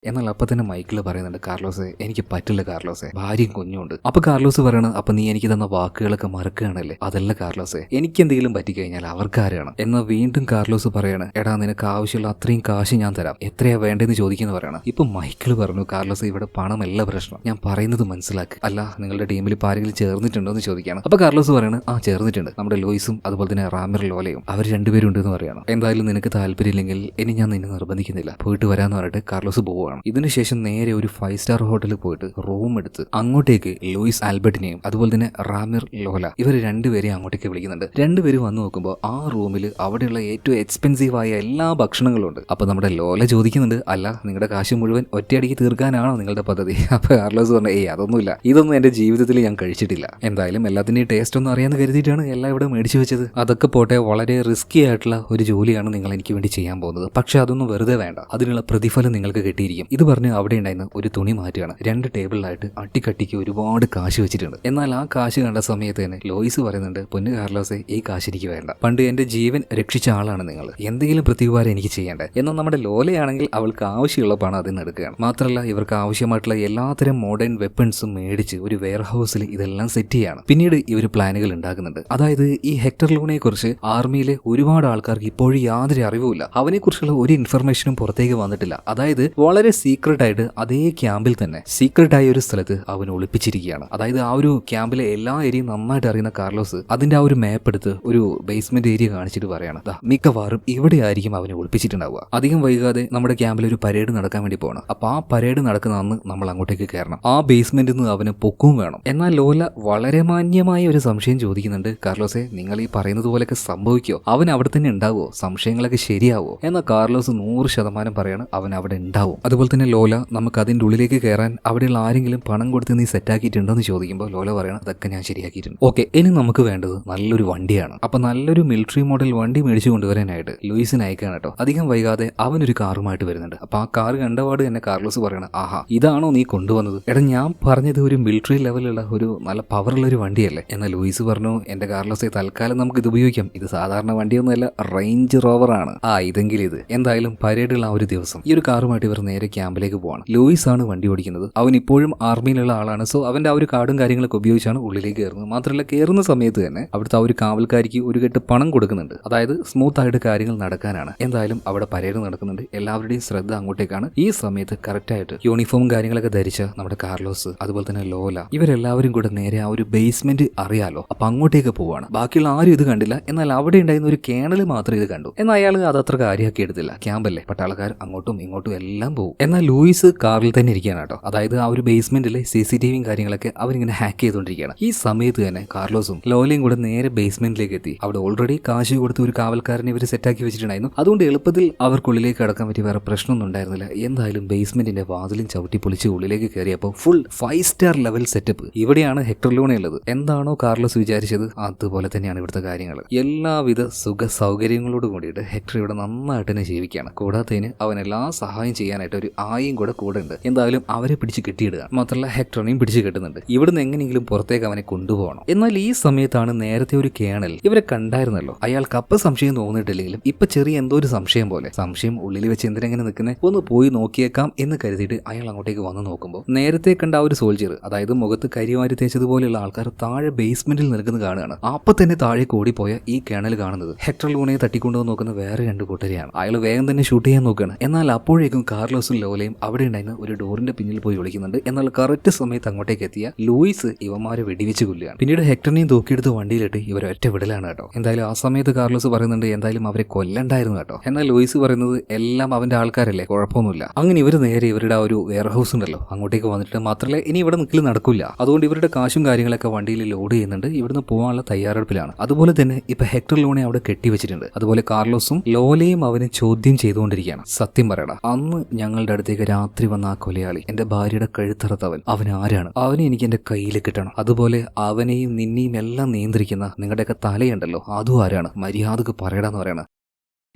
എന്നാൽ അപ്പം തന്നെ മൈക്കിൾ പറയുന്നുണ്ട്, കാർലോസെ എനിക്ക് പറ്റില്ല കാർലോസെ, ഭാര്യയും കുഞ്ഞുണ്ട്. അപ്പൊ കാർലോസ് പറയണം, അപ്പൊ നീ എനിക്ക് തന്ന വാക്കുകളൊക്കെ മറക്കുകയാണല്ലേ? അതല്ല കാർലോസെ, എനിക്ക് എന്തെങ്കിലും പറ്റിക്കഴിഞ്ഞാൽ അവർക്കാരാണ്. എന്നാൽ വീണ്ടും കാർലോസ് പറയണം, എടാ നിനക്ക് ആവശ്യമുള്ള അത്രയും കാശ് ഞാൻ തരാം, എത്രയാ വേണ്ടതെന്ന് ചോദിക്കുന്ന പറയണം. ഇപ്പൊ മൈക്കിൾ പറഞ്ഞു, കാർലോസ് ഇവിടെ പണമല്ല പ്രശ്നം, ഞാൻ പറയുന്നത് മനസ്സിലാക്ക്. അല്ല നിങ്ങളുടെ ടീമിൽ ആരെങ്കിലും ചേർന്നിട്ടുണ്ടോ എന്ന് ചോദിക്കുകയാണ്. അപ്പൊ കാർലോസ് പറയണം, ചേർന്നിട്ടുണ്ട്, നമ്മുടെ ലോയിസും അതുപോലെ തന്നെ റാമിർ ലോലയും അവർ രണ്ടുപേരും ഉണ്ടെന്ന് പറയണം. എന്തായാലും നിനക്ക് താല്പര്യമില്ലെങ്കിൽ ഇനി ഞാൻ നിന്നെ നിർബന്ധിക്കുന്നില്ല, പോയിട്ട് വരാന്ന് പറഞ്ഞിട്ട് കാർലോസ് പോവുകയാണ്. ഇതിനുശേഷം നേരെ ഒരു 5 സ്റ്റാർ ഹോട്ടലിൽ പോയിട്ട് റൂം എടുത്ത് അങ്ങോട്ടേക്ക് ലൂയിസ് ആൽബർട്ടിനെയും അതുപോലെ തന്നെ റാമിർ ലോല ഇവർ രണ്ടുപേരെയും അങ്ങോട്ടേക്ക് വിളിക്കുന്നുണ്ട്. രണ്ടുപേരും വന്ന് നോക്കുമ്പോൾ ആ റൂമിൽ അവിടെയുള്ള ഏറ്റവും എക്സ്പെൻസീവ് ആയ എല്ലാ ഭക്ഷണങ്ങളും ഉണ്ട്. അപ്പൊ നമ്മുടെ ലോല ചോദിക്കുന്നുണ്ട്, അല്ല നിങ്ങളുടെ കാശ് മുഴുവൻ ഒറ്റയടിക്ക് തീർക്കാനാണോ നിങ്ങളുടെ പദ്ധതി? അപ്പൊ കാർലോസ് പറഞ്ഞു, അതൊന്നുമില്ല, ഇതൊന്നും എന്റെ ജീവിതത്തിൽ ഞാൻ കഴിച്ചിട്ടില്ല. എന്തായാലും എല്ലാത്തിന്റെയും ടേസ്റ്റ് ഒന്നും അറിയാന്ന് കരുതിയിട്ടാണ് എല്ലാം ഇവിടെ മേടിച്ചു വെച്ചത്. അതൊക്കെ പോട്ടെ, വളരെ റിസ്കി ആയിട്ടുള്ള ഒരു ജോലിയാണ് നിങ്ങൾ എനിക്ക് വേണ്ടി ചെയ്യാൻ പോകുന്നത്. പക്ഷെ അതൊന്നും വെറുതെ വേണ്ട, അതിനുള്ള പ്രതിഫലം നിങ്ങൾക്ക് കിട്ടിയിരിക്കും. ഇരിക്കും. ഇത് പറഞ്ഞ് അവിടെ ഉണ്ടായിരുന്ന ഒരു തുണി മാറ്റുകയാണ്. 2 ടേബിളിലായിട്ട് അട്ടിക്കട്ടിക്ക് ഒരുപാട് കാശ് വെച്ചിട്ടുണ്ട്. എന്നാൽ ആ കാശ് കണ്ട സമയത്ത് തന്നെ ലോയിസ് പറയുന്നുണ്ട്, പൊന്നു കാർലോസെ, ഈ കാശ് എനിക്ക് വേണ്ട. പണ്ട് എന്റെ ജീവൻ രക്ഷിച്ച ആളാണ് നിങ്ങൾ. എന്തെങ്കിലും പ്രത്യുപകാരം എനിക്ക് ചെയ്യേണ്ടത്. എന്നാൽ നമ്മുടെ ലോലയാണെങ്കിൽ അവൾക്ക് ആവശ്യമുള്ള പണം അതിൽ നിന്ന് എടുക്കുകയാണ്. മാത്രമല്ല ഇവർക്ക് ആവശ്യമായിട്ടുള്ള എല്ലാത്തരം മോഡേൺ വെപ്പൺസും മേടിച്ച് ഒരു വെയർ ഹൗസിൽ ഇതെല്ലാം സെറ്റ് ചെയ്യാണ്. പിന്നീട് ഇവർ പ്ലാനുകൾ ഉണ്ടാക്കുന്നുണ്ട്. അതായത് ഈ ഹെക്ടർ ലൂണയെ കുറിച്ച് ആർമിയിലെ ഒരുപാട് ആൾക്കാർക്ക് ഇപ്പോഴും യാതൊരു അറിവുമില്ല. അവനെ കുറിച്ചുള്ള ഒരു ഇൻഫർമേഷനും പുറത്തേക്ക് വന്നിട്ടില്ല. അതായത് വളരെ സീക്രട്ട് ആയിട്ട് അതേ ക്യാമ്പിൽ തന്നെ സീക്രട്ട് ആയ ഒരു സ്ഥലത്ത് അവൻ ഒളിപ്പിച്ചിരിക്കുകയാണ്. അതായത് ആ ഒരു ക്യാമ്പിലെ എല്ലാ ഏരിയയും നന്നായിട്ട് അറിയുന്ന കാർലോസ് അതിന്റെ ആ ഒരു മാപ്പ് എടുത്ത് ഒരു ബേസ്മെന്റ് ഏരിയ കാണിച്ചിട്ട് പറയാണ്, മിക്കവാറും ഇവിടെ ആയിരിക്കും അവനെ ഒളിപ്പിച്ചിട്ടുണ്ടാവുക. അധികം വൈകാതെ നമ്മുടെ ക്യാമ്പിൽ ഒരു പരേഡ് നടക്കാൻ വേണ്ടി പോകണം. അപ്പൊ ആ പരേഡ് നടക്കുന്ന അന്ന് നമ്മൾ അങ്ങോട്ടേക്ക് കയറണം. ആ ബേസ്മെന്റിൽ നിന്ന് അവന് പൊക്കും വേണം. എന്നാൽ ലോല വളരെ മാന്യമായ ഒരു സംശയം ചോദിക്കുന്നുണ്ട്, കാർലോസെ, നിങ്ങൾ ഈ പറയുന്നത് പോലെയൊക്കെ സംഭവിക്കോ? അവൻ അവിടെ തന്നെ ഉണ്ടാവോ? സംശയങ്ങളൊക്കെ ശരിയാവോ? എന്നാൽ കാർലോസ് 100% പറയാണ് അവൻ അവിടെ ഉണ്ടാവും. അതുപോലെ തന്നെ ലോല, നമുക്ക് അതിന്റെ ഉള്ളിലേക്ക് കയറാൻ അവിടെയുള്ള ആരെങ്കിലും പണം കൊടുത്ത് നീ സെറ്റാക്കിയിട്ടുണ്ടോ എന്ന് ചോദിക്കുമ്പോൾ ലോല പറയണം, അതൊക്കെ ഞാൻ ശരിയാക്കിയിട്ടുണ്ട്. ഓക്കെ, ഇനി നമുക്ക് വേണ്ടത് നല്ലൊരു വണ്ടിയാണ്. അപ്പൊ നല്ലൊരു മിലിറ്ററി മോഡൽ വണ്ടി മേടിച്ചു കൊണ്ടുവരാനായിട്ട് ലൂയിസിന് അയക്കാണ് കേട്ടോ. അധികം വൈകാതെ അവനൊരു കാറുമായിട്ട് വരുന്നുണ്ട്. അപ്പൊ ആ കാർ കണ്ടപാട് തന്നെ കാർലോസ് പറയണം, ആഹാ, ഇതാണോ നീ കൊണ്ടുവന്നത്? എടാ, ഞാൻ പറഞ്ഞത് ഒരു മിലിറ്ററി ലെവലുള്ള ഒരു നല്ല പവറുള്ള ഒരു വണ്ടിയല്ലേ? എന്നാൽ ലൂയിസ് പറഞ്ഞു, എന്റെ കാർലോസെ, തൽക്കാലം നമുക്ക് ഇത് ഉപയോഗിക്കാം. ഇത് സാധാരണ വണ്ടിയൊന്നുമല്ല, റേഞ്ച് റോവർ ആണ്. ഇതെങ്കിലും ഇത്. എന്തായാലും പരേഡുള്ള ആ ഒരു ദിവസം ഈ ഒരു കാറുമായിട്ട് ഇവർ നേരെ ക്യാമ്പിലേക്ക് പോവാണ്. ലൂയിസ് ആണ് വണ്ടി ഓടിക്കുന്നത്. അവൻ ഇപ്പോഴും ആർമിയിലുള്ള ആളാണ്. സോ അവന്റെ ആ ഒരു കാർഡും കാര്യങ്ങളൊക്കെ ഉപയോഗിച്ചാണ് ഉള്ളിലേക്ക് കയറുന്നത്. മാത്രമല്ല കയറുന്ന സമയത്ത് തന്നെ അവിടുത്തെ ആ ഒരു കാവൽക്കാരിക്ക് ഒരു കെട്ട് പണം കൊടുക്കുന്നുണ്ട്. അതായത് സ്മൂത്ത് ആയിട്ട് കാര്യങ്ങൾ നടക്കാനാണ്. എന്തായാലും അവിടെ പരേഡ് നടക്കുന്നുണ്ട്. എല്ലാവരുടെയും ശ്രദ്ധ അങ്ങോട്ടേക്കാണ്. ഈ സമയത്ത് കറക്റ്റായിട്ട് യൂണിഫോമും കാര്യങ്ങളൊക്കെ ധരിച്ച നമ്മുടെ കാർലോസ്, അതുപോലെ തന്നെ ലോല, ഇവരെല്ലാവരും കൂടെ നേരെ ആ ഒരു ബേസ്മെന്റ് അറിയാലോ, അപ്പൊ അങ്ങോട്ടേക്ക് പോവാണ്. ബാക്കിയുള്ള ആരും ഇത് കണ്ടില്ല. എന്നാൽ അവിടെ ഉണ്ടായിരുന്ന ഒരു കേണൽ മാത്രം ഇത് കണ്ടു. എന്നാൽ അയാൾ അതത്ര കാര്യമാക്കി എടുത്തില്ല. ക്യാമ്പല്ലേ, പട്ടാളക്കാർ അങ്ങോട്ടും ഇങ്ങോട്ടും എല്ലാം പോകും. എന്നാൽ ലൂയിസ് കാറിൽ തന്നെ ഇരിക്കുകയാണ് കേട്ടോ. അതായത് ആ ഒരു ബേസ്മെന്റിലെ CCTVയും കാര്യങ്ങളൊക്കെ അവരിങ്ങനെ ഹാക്ക് ചെയ്തുകൊണ്ടിരിക്കുകയാണ്. ഈ സമയത്ത് തന്നെ കാർലോസും ലോലയും കൂടെ നേരെ ബേസ്മെന്റിലേക്ക് എത്തി. അവിടെ ഓൾറെഡി കാശ് കൊടുത്ത് ഒരു കാവൽക്കാരനെ ഇവർ സെറ്റാക്കി വെച്ചിട്ടുണ്ടായിരുന്നു. അതുകൊണ്ട് എളുപ്പത്തിൽ അവർക്കുള്ളിലേക്ക് കടക്കാൻ പറ്റിയ വേറെ പ്രശ്നമൊന്നും ഉണ്ടായിരുന്നില്ല. എന്തായാലും ബേസ്മെന്റിന്റെ വാതിലും ചവിട്ടി പൊളിച്ച് ഉള്ളിലേക്ക് കയറിയപ്പോൾ ഫുൾ 5 സ്റ്റാർ ലെവൽ സെറ്റപ്പ്. ഇവിടെയാണ് ഹെക്ടർ ലൂണ ഉള്ളത്. എന്താണോ കാർലോസ് വിചാരിച്ചത് അതുപോലെ തന്നെയാണ് ഇവിടുത്തെ കാര്യങ്ങൾ. എല്ലാവിധ സുഖ സൗകര്യങ്ങളോട് കൂടിയിട്ട് ഹെക്ടർ ഇവിടെ നന്നായിട്ട് തന്നെ ജീവിക്കുകയാണ്. കൂടാത്തതിന് അവൻ എല്ലാ സഹായം ചെയ്യാനായിട്ട് ഒരു ആയും കൂടെ ഉണ്ട്. എന്തായാലും അവരെ പിടിച്ച് കെട്ടിയിടുക. മാത്രമല്ല ഹെക്ടറിനെയും പിടിച്ച് കെട്ടുന്നുണ്ട്. ഇവിടുന്ന് എങ്ങനെയെങ്കിലും പുറത്തേക്ക് അവനെ കൊണ്ടുപോകണം. എന്നാൽ ഈ സമയത്താണ് നേരത്തെ ഒരു കേണൽ ഇവരെ കണ്ടായിരുന്നല്ലോ. അയാൾക്ക് അപ്പൊ സംശയം തോന്നിയിട്ടില്ലെങ്കിലും ഇപ്പൊ ചെറിയ എന്തോ ഒരു സംശയം പോലെ, സംശയം ഉള്ളിൽ വെച്ച് എന്തിനെങ്ങനെ നിൽക്കുന്നത്, ഒന്ന് പോയി നോക്കിയേക്കാം എന്ന് കരുതിയിട്ട് അയാൾ അങ്ങോട്ടേക്ക് വന്ന് നോക്കുമ്പോൾ നേരത്തെ കണ്ട ആ ഒരു സോൾജിയർ, അതായത് മുഖത്ത് കരിവാരി തേച്ചതുപോലെയുള്ള ആൾക്കാർ താഴെ ബേസ്മെന്റിൽ നിൽക്കുന്നത് കാണുകയാണ്. അപ്പൊ തന്നെ താഴെ കൂടിപ്പോയ ഈ കേണൽ കാണുന്നത് ഹെക്ടർ ലൂണയെ തട്ടിക്കൊണ്ടുവന്ന് നോക്കുന്ന വേറെ 2 കൂട്ടരെയാണ്. അയാൾ വേഗം തന്നെ ഷൂട്ട് ചെയ്യാൻ നോക്കുകയാണ്. എന്നാൽ അപ്പോഴേക്കും കാർലോസും ലോലയും അവിടെ ഉണ്ടായിരുന്ന ഒരു ഡോറിന്റെ പിന്നിൽ പോയി ഒളിക്കുന്നുണ്ട്. എന്നാൽ കറക്റ്റ് സമയത്ത് അങ്ങോട്ടേക്ക് എത്തിയ ലൂയിസ് ഇവന്മാരെ വെടിവെച്ച് കൊല്ലുകയാണ്. പിന്നീട് ഹെക്ടറിനെയും തൂക്കിയെടുത്ത് വണ്ടിയിലിട്ട് ഇവർ ഒറ്റ വിടലാണ് കേട്ടോ. എന്തായാലും ആ സമയത്ത് കാർലോസ് പറയുന്നുണ്ട്, എന്തായാലും അവരെ കൊല്ലണ്ടായിരുന്നു കേട്ടോ. എന്നാൽ ലൂയിസ് പറയുന്നത് എല്ലാം അവന്റെ ആൾക്കാരല്ലേ, കുഴപ്പമൊന്നുമില്ല. അങ്ങനെ ഇവർ നേരെ ഇവരുടെ ആ ഒരു വെയർ ഹൗസ് ഉണ്ടല്ലോ അങ്ങോട്ടേക്ക് വന്നിട്ട്, മാത്രമല്ല ഇനി ഇവിടെ നിൽക്കൽ നടക്കില്ല. അതുകൊണ്ട് ഇവരുടെ കാശും കാര്യങ്ങളൊക്കെ വണ്ടിയിൽ ലോഡ് ചെയ്യുന്നുണ്ട്. ഇവിടുന്ന് പോകാനുള്ള തയ്യാറെടുപ്പിലാണ്. അതുപോലെ തന്നെ ഇപ്പൊ ഹെക്ടർ ലൂണെ അവിടെ കെട്ടിവെച്ചിട്ടുണ്ട്. അതുപോലെ കാർലോസും ലോലയും അവനെ ചോദ്യം ചെയ്തുകൊണ്ടിരിക്കുകയാണ്. സത്യം പറയടാ, അന്ന് ഞങ്ങളുടെ അടുത്തേക്ക് രാത്രി വന്ന ആ കൊലയാളി, എന്റെ ഭാര്യയുടെ കഴുത്തറത്തവൻ, അവൻ ആരാണ്? അവനെ എനിക്ക് എന്റെ കയ്യിൽ കിട്ടണം. അതുപോലെ അവനെയും നിന്നെയും എല്ലാം നിയന്ത്രിക്കുന്ന നിങ്ങളുടെയൊക്കെ തലയുണ്ടല്ലോ, അതും ആരാണ്? മര്യാദക്ക് പറയടാന്ന് പറയണം.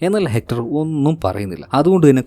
എന്നാൽ ഹെക്ടർ ഒന്നും പറയുന്നില്ല. അതുകൊണ്ട് തന്നെ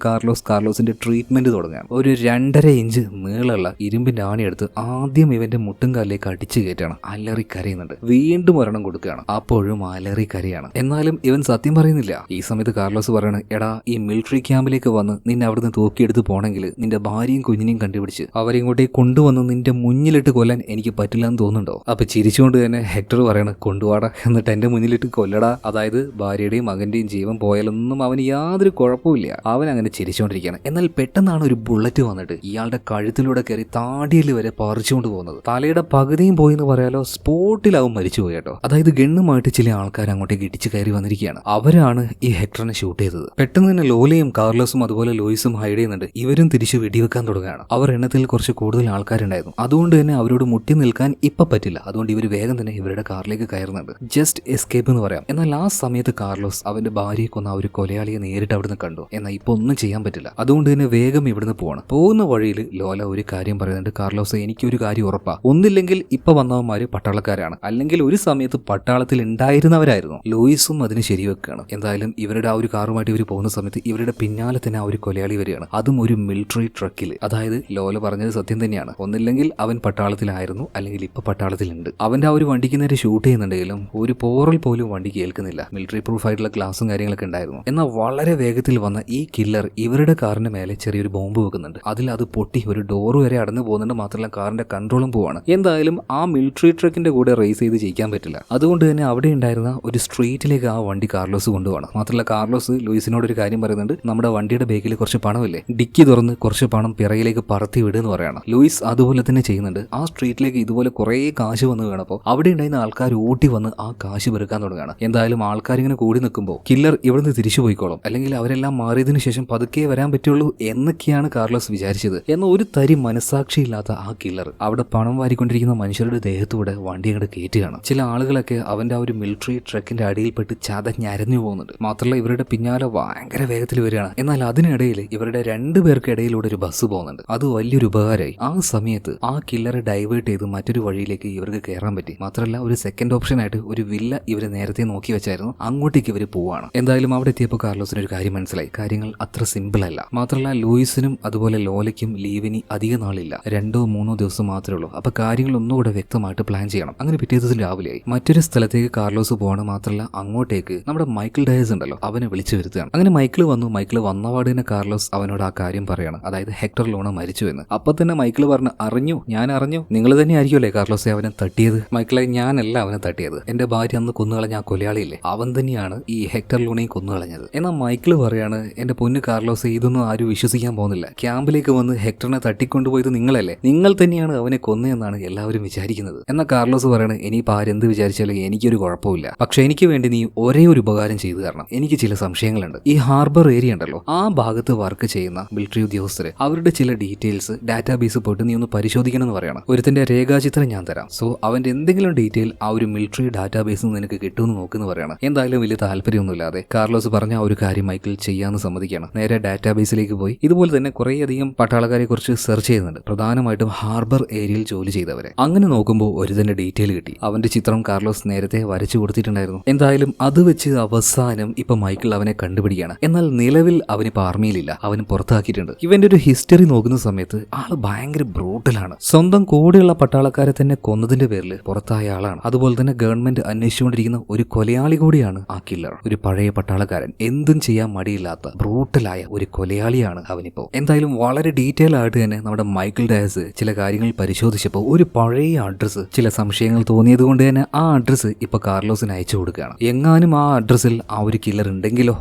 കാർലോസിന്റെ ട്രീറ്റ്മെന്റ് തുടങ്ങാൻ ഒരു 2.5 ഇഞ്ച് നീളമുള്ള ഇരുമ്പിന്റെ ആണിയെടുത്ത് ആദ്യം ഇവന്റെ മുട്ടുംകാലിലേക്ക് അടിച്ചു കയറ്റാണ്. അലറി കരയുന്നുണ്ട്. വീണ്ടും ഒരെണ്ണം കൊടുക്കുകയാണ്. അപ്പോഴും അലറി കരയാണ്. എന്നാലും ഇവൻ സത്യം പറയുന്നില്ല. ഈ സമയത്ത് കാർലോസ് പറയാണ്, എടാ, ഈ മിലിറ്ററി ക്യാമ്പിലേക്ക് വന്ന് നിന്നെ അവിടുന്ന് തൂക്കിയെടുത്ത് പോണെങ്കിൽ നിന്റെ ഭാര്യയും കുഞ്ഞിനെയും കണ്ടുപിടിച്ച് അവരെ ഇങ്ങോട്ടേക്ക് കൊണ്ടുവന്ന് നിന്റെ മുന്നിലിട്ട് കൊല്ലാൻ എനിക്ക് പറ്റില്ല എന്ന് തോന്നുന്നുണ്ടോ? അപ്പൊ ചിരിച്ചുകൊണ്ട് തന്നെ ഹെക്ടർ പറയണ, കൊണ്ടുവാടാ, എന്നിട്ട് എന്റെ മുന്നിലിട്ട് കൊല്ലടാ. അതായത് ഭാര്യയുടെയും മകന്റെയും ജീവൻ പോയ ഒന്നും അവന് യാതൊരു കുഴപ്പമില്ല. അവൻ അങ്ങനെ ചിരിച്ചുകൊണ്ടിരിക്കുകയാണ്. എന്നാൽ പെട്ടെന്നാണ് ഒരു ബുള്ളറ്റ് വന്നിട്ട് ഇയാളുടെ കഴുത്തിലൂടെ കയറി താടിയിൽ വരെ പറിച്ചുകൊണ്ട് പോകുന്നത്. തലയുടെ പകുതിയും പോയി എന്ന് പറയാലോ, സ്പോട്ടിൽ അവൻ മരിച്ചുപോയി കേട്ടോ. അതായത് ഗണ്ണുമായിട്ട് ചില ആൾക്കാർ അങ്ങോട്ടേക്ക് ഇടിച്ചു കയറി വന്നിരിക്കുകയാണ്. അവരാണ് ഈ ഹെക്ടറിനെ ഷൂട്ട് ചെയ്തത്. പെട്ടെന്ന് തന്നെ ലോലയും കാർലോസും അതുപോലെ ലൂയിസും ഹൈഡ് ചെയ്യുന്നുണ്ട്. ഇവരും തിരിച്ചു വെടിവെക്കാൻ തുടങ്ങുകയാണ്. അവർ എണ്ണത്തിൽ കുറച്ച് കൂടുതൽ ആൾക്കാരുണ്ടായിരുന്നു. അതുകൊണ്ട് തന്നെ അവരോട് മുട്ടി നിൽക്കാൻ ഇപ്പൊ പറ്റില്ല. അതുകൊണ്ട് ഇവർ വേഗം തന്നെ ഇവരുടെ കാറിലേക്ക് കയറുന്നുണ്ട്. ജസ്റ്റ് എസ്കേപ്പ് എന്ന് പറയാം. എന്നാൽ ആ സമയത്ത് കാർലോസ് അവന്റെ ഭാര്യയെ കൊന്ന ആ ഒരു കൊലയാളിയെ നേരിട്ട് അവിടുന്ന് കണ്ടു. എന്നാൽ ഇപ്പൊ ഒന്നും ചെയ്യാൻ പറ്റില്ല. അതുകൊണ്ട് തന്നെ വേഗം ഇവിടുന്ന് പോകണം. പോകുന്ന വഴിയിൽ ലോല ഒരു കാര്യം പറയുന്നുണ്ട്, കാർലോസ് എനിക്കൊരു കാര്യം ഉറപ്പാ, ഒന്നില്ലെങ്കിൽ ഇപ്പൊ വന്നവന്മാര് പട്ടാളക്കാരാണ്, അല്ലെങ്കിൽ ഒരു സമയത്ത് പട്ടാളത്തിൽ ഉണ്ടായിരുന്നവരായിരുന്നു. ലൂയിസും അതിന് ശരിവെക്കുകയാണ്. എന്തായാലും ഇവരുടെ ആ ഒരു കാറുമായിട്ട് ഇവർ പോകുന്ന സമയത്ത് ഇവരുടെ പിന്നാലെ തന്നെ ആ ഒരു കൊലയാളി വരികയാണ്, അതും ഒരു മിലിറ്ററി ട്രക്കിൽ. അതായത് ലോല പറഞ്ഞത് സത്യം തന്നെയാണ്, ഒന്നില്ലെങ്കിൽ അവൻ പട്ടാളത്തിലായിരുന്നു, അല്ലെങ്കിൽ ഇപ്പൊ പട്ടാളത്തിലുണ്ട്. അവന്റെ ആ ഒരു വണ്ടിക്ക് നേരെ ഷൂട്ട് ചെയ്യുന്നുണ്ടെങ്കിലും ഒരു പോറൽ പോലും വണ്ടി കേൾക്കുന്നില്ല. മിലിറ്ററി പ്രൂഫ് ആയിട്ടുള്ള ഗ്ലാസും കാര്യങ്ങളൊക്കെ ഉണ്ടായിരുന്നു. എന്നാൽ വളരെ വേഗത്തിൽ വന്ന ഈ കില്ലർ ഇവരുടെ കാറിന്റെ മേലെ ചെറിയൊരു ബോംബ് വെക്കുന്നുണ്ട്. അതിൽ അത് പൊട്ടി ഒരു ഡോർ വരെ അടന്നു പോകുന്നുണ്ട്. മാത്രമല്ല കാറിന്റെ കൺട്രോളും പോവാണ്. എന്തായാലും ആ മിലിറ്ററി ട്രക്കിന്റെ കൂടെ റേസ് ചെയ്ത് ജയിക്കാൻ പറ്റില്ല. അതുകൊണ്ട് തന്നെ അവിടെ ഉണ്ടായിരുന്ന ഒരു സ്ട്രീറ്റിലേക്ക് ആ വണ്ടി കാർലോസ് കൊണ്ടുപോകണം. മാത്രമല്ല കാർലോസ് ലൂയിസിനോട് ഒരു കാര്യം പറയുന്നുണ്ട്, നമ്മുടെ വണ്ടിയുടെ ബേക്കിൽ കുറച്ച് പണമില്ലേ, ഡിക്കി തുറന്ന് കുറച്ച് പണം പിറകിലേക്ക് പറത്തി വിടുന്ന് പറയാണ്. ലൂയിസ് അതുപോലെ തന്നെ ചെയ്യുന്നുണ്ട്. ആ സ്ട്രീറ്റിലേക്ക് ഇതുപോലെ കുറെ കാശ് വന്ന് വീണപ്പോൾ അവിടെ ഉണ്ടായിരുന്ന ആൾക്കാർ ഓട്ടി വന്ന് ആ കാശ് പെറുക്കാൻ തുടങ്ങുകയാണ്. എന്തായാലും ആൾക്കാർ ഇങ്ങനെ കൂടി നിൽക്കുമ്പോൾ കില്ലർ ഇവിടുന്ന് തിരിച്ചു പോയിക്കോളും, അല്ലെങ്കിൽ അവരെല്ലാം മാറിയതിനു ശേഷം പതുക്കെ വരാൻ പറ്റുള്ളൂ എന്നൊക്കെയാണ് കാർലോസ് വിചാരിച്ചത്. എന്നാൽ ഒരു തരി മനസാക്ഷിയില്ലാത്ത ആ കില്ലർ അവിടെ പണം വാരിക്കൊണ്ടിരിക്കുന്ന മനുഷ്യരുടെ ദേഹത്തൂടെ വണ്ടി അങ്ങോട്ട് കയറ്റുകയാണ്. ചില ആളുകളൊക്കെ അവന്റെ ആ ഒരു മിലിറ്ററി ട്രക്കിന്റെ അടിയിൽപ്പെട്ട് ചതഞ്ഞരഞ്ഞു പോകുന്നുണ്ട്. മാത്രമല്ല ഇവരുടെ പിന്നാലെ ഭയങ്കര വേഗത്തിൽ വരികയാണ്. എന്നാൽ അതിനിടയിൽ ഇവരുടെ രണ്ടുപേർക്ക് ഇടയിലൂടെ ഒരു ബസ് പോകുന്നുണ്ട്. അത് വലിയൊരു ഉപകാരമായി. ആ സമയത്ത് ആ കില്ലറെ ഡൈവേർട്ട് ചെയ്ത് മറ്റൊരു വഴിയിലേക്ക് ഇവർക്ക് കയറാൻ പറ്റി. മാത്രമല്ല ഒരു സെക്കൻഡ് ഓപ്ഷൻ ആയിട്ട് ഒരു വില്ല ഇവർ നേരത്തെ നോക്കി വെച്ചായിരുന്നു, അങ്ങോട്ടേക്ക് ഇവർ പോവാണ്. എന്തായാലും അവിടെ എത്തിയപ്പോൾ കാർലോസിന് ഒരു കാര്യം മനസ്സിലായി, കാര്യങ്ങൾ അത്ര സിമ്പിൾ അല്ല. മാത്രമല്ല ലൂയിസിനും അതുപോലെ ലോലയ്ക്കും ലീവിന് അധിക നാളില്ല, 2-3 ദിവസം മാത്രമേ ഉള്ളൂ. അപ്പൊ കാര്യങ്ങൾ ഒന്നുകൂടെ വ്യക്തമായിട്ട് പ്ലാൻ ചെയ്യണം. അങ്ങനെ പിറ്റേ ദിവസം രാവിലെയായി മറ്റൊരു സ്ഥലത്തേക്ക് കാർലോസ് പോവാണ്. മാത്രമല്ല അങ്ങോട്ടേക്ക് നമ്മുടെ മൈക്കിൾ ഡയസ് ഉണ്ടല്ലോ അവനെ വിളിച്ചു വരുത്തുകയാണ്. അങ്ങനെ മൈക്കിൾ വന്നു. മൈക്കിൾ വന്നപാട് തന്നെ കാർലോസ് അവനോട് ആ കാര്യം പറയാണ്, അതായത് ഹെക്ടർ ലോണ മരിച്ചു എന്ന്. അപ്പൊ തന്നെ മൈക്കിൾ പറഞ്ഞു, അറിഞ്ഞു, ഞാൻ അറിഞ്ഞു, നിങ്ങൾ തന്നെ ആയിരിക്കുമല്ലേ കാർലോസെ അവനെ തട്ടിയത്? മൈക്കിളെ, ഞാനല്ല അവനെ തട്ടിയത്, എന്റെ ഭാര്യ അന്ന് കൊന്നുകളഞ്ഞ ആ കൊലയാളിയില്ലേ, അവൻ തന്നെയാണ് ഈ ഹെക്ടർ ലൂണയും കൊന്നുകളഞ്ഞത്. എന്നാൽ മൈക്കിൾ പറയാണ്, എന്റെ പൊന്നു കാർലോസെ, ഇതൊന്നും ആരും വിശ്വസിക്കാൻ പോകുന്നില്ല. ക്യാമ്പിലേക്ക് വന്ന് ഹെക്ടറിനെ തട്ടിക്കൊണ്ടുപോയത് നിങ്ങളല്ലേ, നിങ്ങൾ തന്നെയാണ് അവനെ കൊന്നതെന്നാണ് എല്ലാവരും വിചാരിക്കുന്നത്. എന്നാൽ കാർലോസ് പറയാണ്, ഇനിയിപ്പോൾ ആരെന്ത് വിചാരിച്ചാലും എനിക്കൊരു കുഴപ്പമില്ല, പക്ഷെ എനിക്ക് വേണ്ടി നീ ഒരേ ഒരു ഉപകാരം ചെയ്തു തരണം. എനിക്ക് ചില സംശയങ്ങളുണ്ട്. ഈ ഹാർബർ ഏരിയ ഉണ്ടല്ലോ, ആ ഭാഗത്ത് വർക്ക് ചെയ്യുന്ന മിലിറ്ററി ഉദ്യോഗസ്ഥര് അവരുടെ ചില ഡീറ്റെയിൽസ് ഡാറ്റാബേസ് പോയിട്ട് നീ ഒന്ന് പരിശോധിക്കണം എന്ന് പറയണം. ഒരുത്തിന്റെ രേഖാചിത്രം ഞാൻ തരാം, സോ അവന്റെ എന്തെങ്കിലും ഡീറ്റെയിൽ ആ ഒരു മിലിറ്ററി ഡാറ്റാബേസിൽ നിന്ന് നിനക്ക് കിട്ടുമെന്ന് നോക്കുന്നു പറയണം. എന്തായാലും വലിയ താല്പര്യമൊന്നുമില്ലാതെ കാർലോസ് പറഞ്ഞ ആ ഒരു കാര്യം മൈക്കിൾ ചെയ്യാന്ന് സമ്മതിക്കുകയാണ്. നേരെ ഡാറ്റാബേസിലേക്ക് പോയി ഇതുപോലെ തന്നെ കുറേയധികം പട്ടാളക്കാരെ കുറിച്ച് സെർച്ച് ചെയ്യുന്നുണ്ട്, പ്രധാനമായിട്ടും ഹാർബർ ഏരിയയിൽ ജോലി ചെയ്തവരെ. അങ്ങനെ നോക്കുമ്പോൾ ഒരുതന്റെ ഡീറ്റെയിൽ കിട്ടി. അവന്റെ ചിത്രം കാർലോസ് നേരത്തെ വരച്ചു കൊടുത്തിട്ടുണ്ടായിരുന്നു. എന്തായാലും അത് വെച്ച് അവസാനം ഇപ്പൊ മൈക്കിൾ അവനെ കണ്ടുപിടിക്കുകയാണ്. എന്നാൽ നിലവിൽ അവനിപ്പോ ആർമിയിലില്ല, അവന് പുറത്താക്കിയിട്ടുണ്ട്. ഇവന്റെ ഒരു ഹിസ്റ്ററി നോക്കുന്ന സമയത്ത് ആള് ഭയങ്കര ബ്രൂട്ടലാണ്. സ്വന്തം കൂടെയുള്ള പട്ടാളക്കാരെ തന്നെ കൊന്നതിന്റെ പേരിൽ പുറത്തായ ആളാണ്. അതുപോലെ തന്നെ ഗവൺമെന്റ് അന്വേഷിച്ചുകൊണ്ടിരിക്കുന്ന ഒരു കൊലയാളി കൂടിയാണ് ആ കില്ലർ. ഒരു പഴയ പട്ടാളക്കാരൻ, എന്തും ചെയ്യാൻ മടിയില്ലാത്ത ബ്രൂട്ടലായ ഒരു കൊലയാളിയാണ് അവനിപ്പോ. എന്തായാലും വളരെ ഡീറ്റെയിൽ ആയിട്ട് തന്നെ നമ്മുടെ മൈക്കിൾ ഡയസ് ചില കാര്യങ്ങൾ പരിശോധിച്ചപ്പോൾ ഒരു പഴയ അഡ്രസ്സ് ചില സംശയങ്ങൾ തോന്നിയത് കൊണ്ട് തന്നെ ആ അഡ്രസ്സ് ഇപ്പൊ കാർലോസിന് അയച്ചു കൊടുക്കുകയാണ്. എങ്ങാനും ആ അഡ്രസ്സിൽ ആ ഒരു കില്ലർ ഉണ്ടെങ്കിലോ.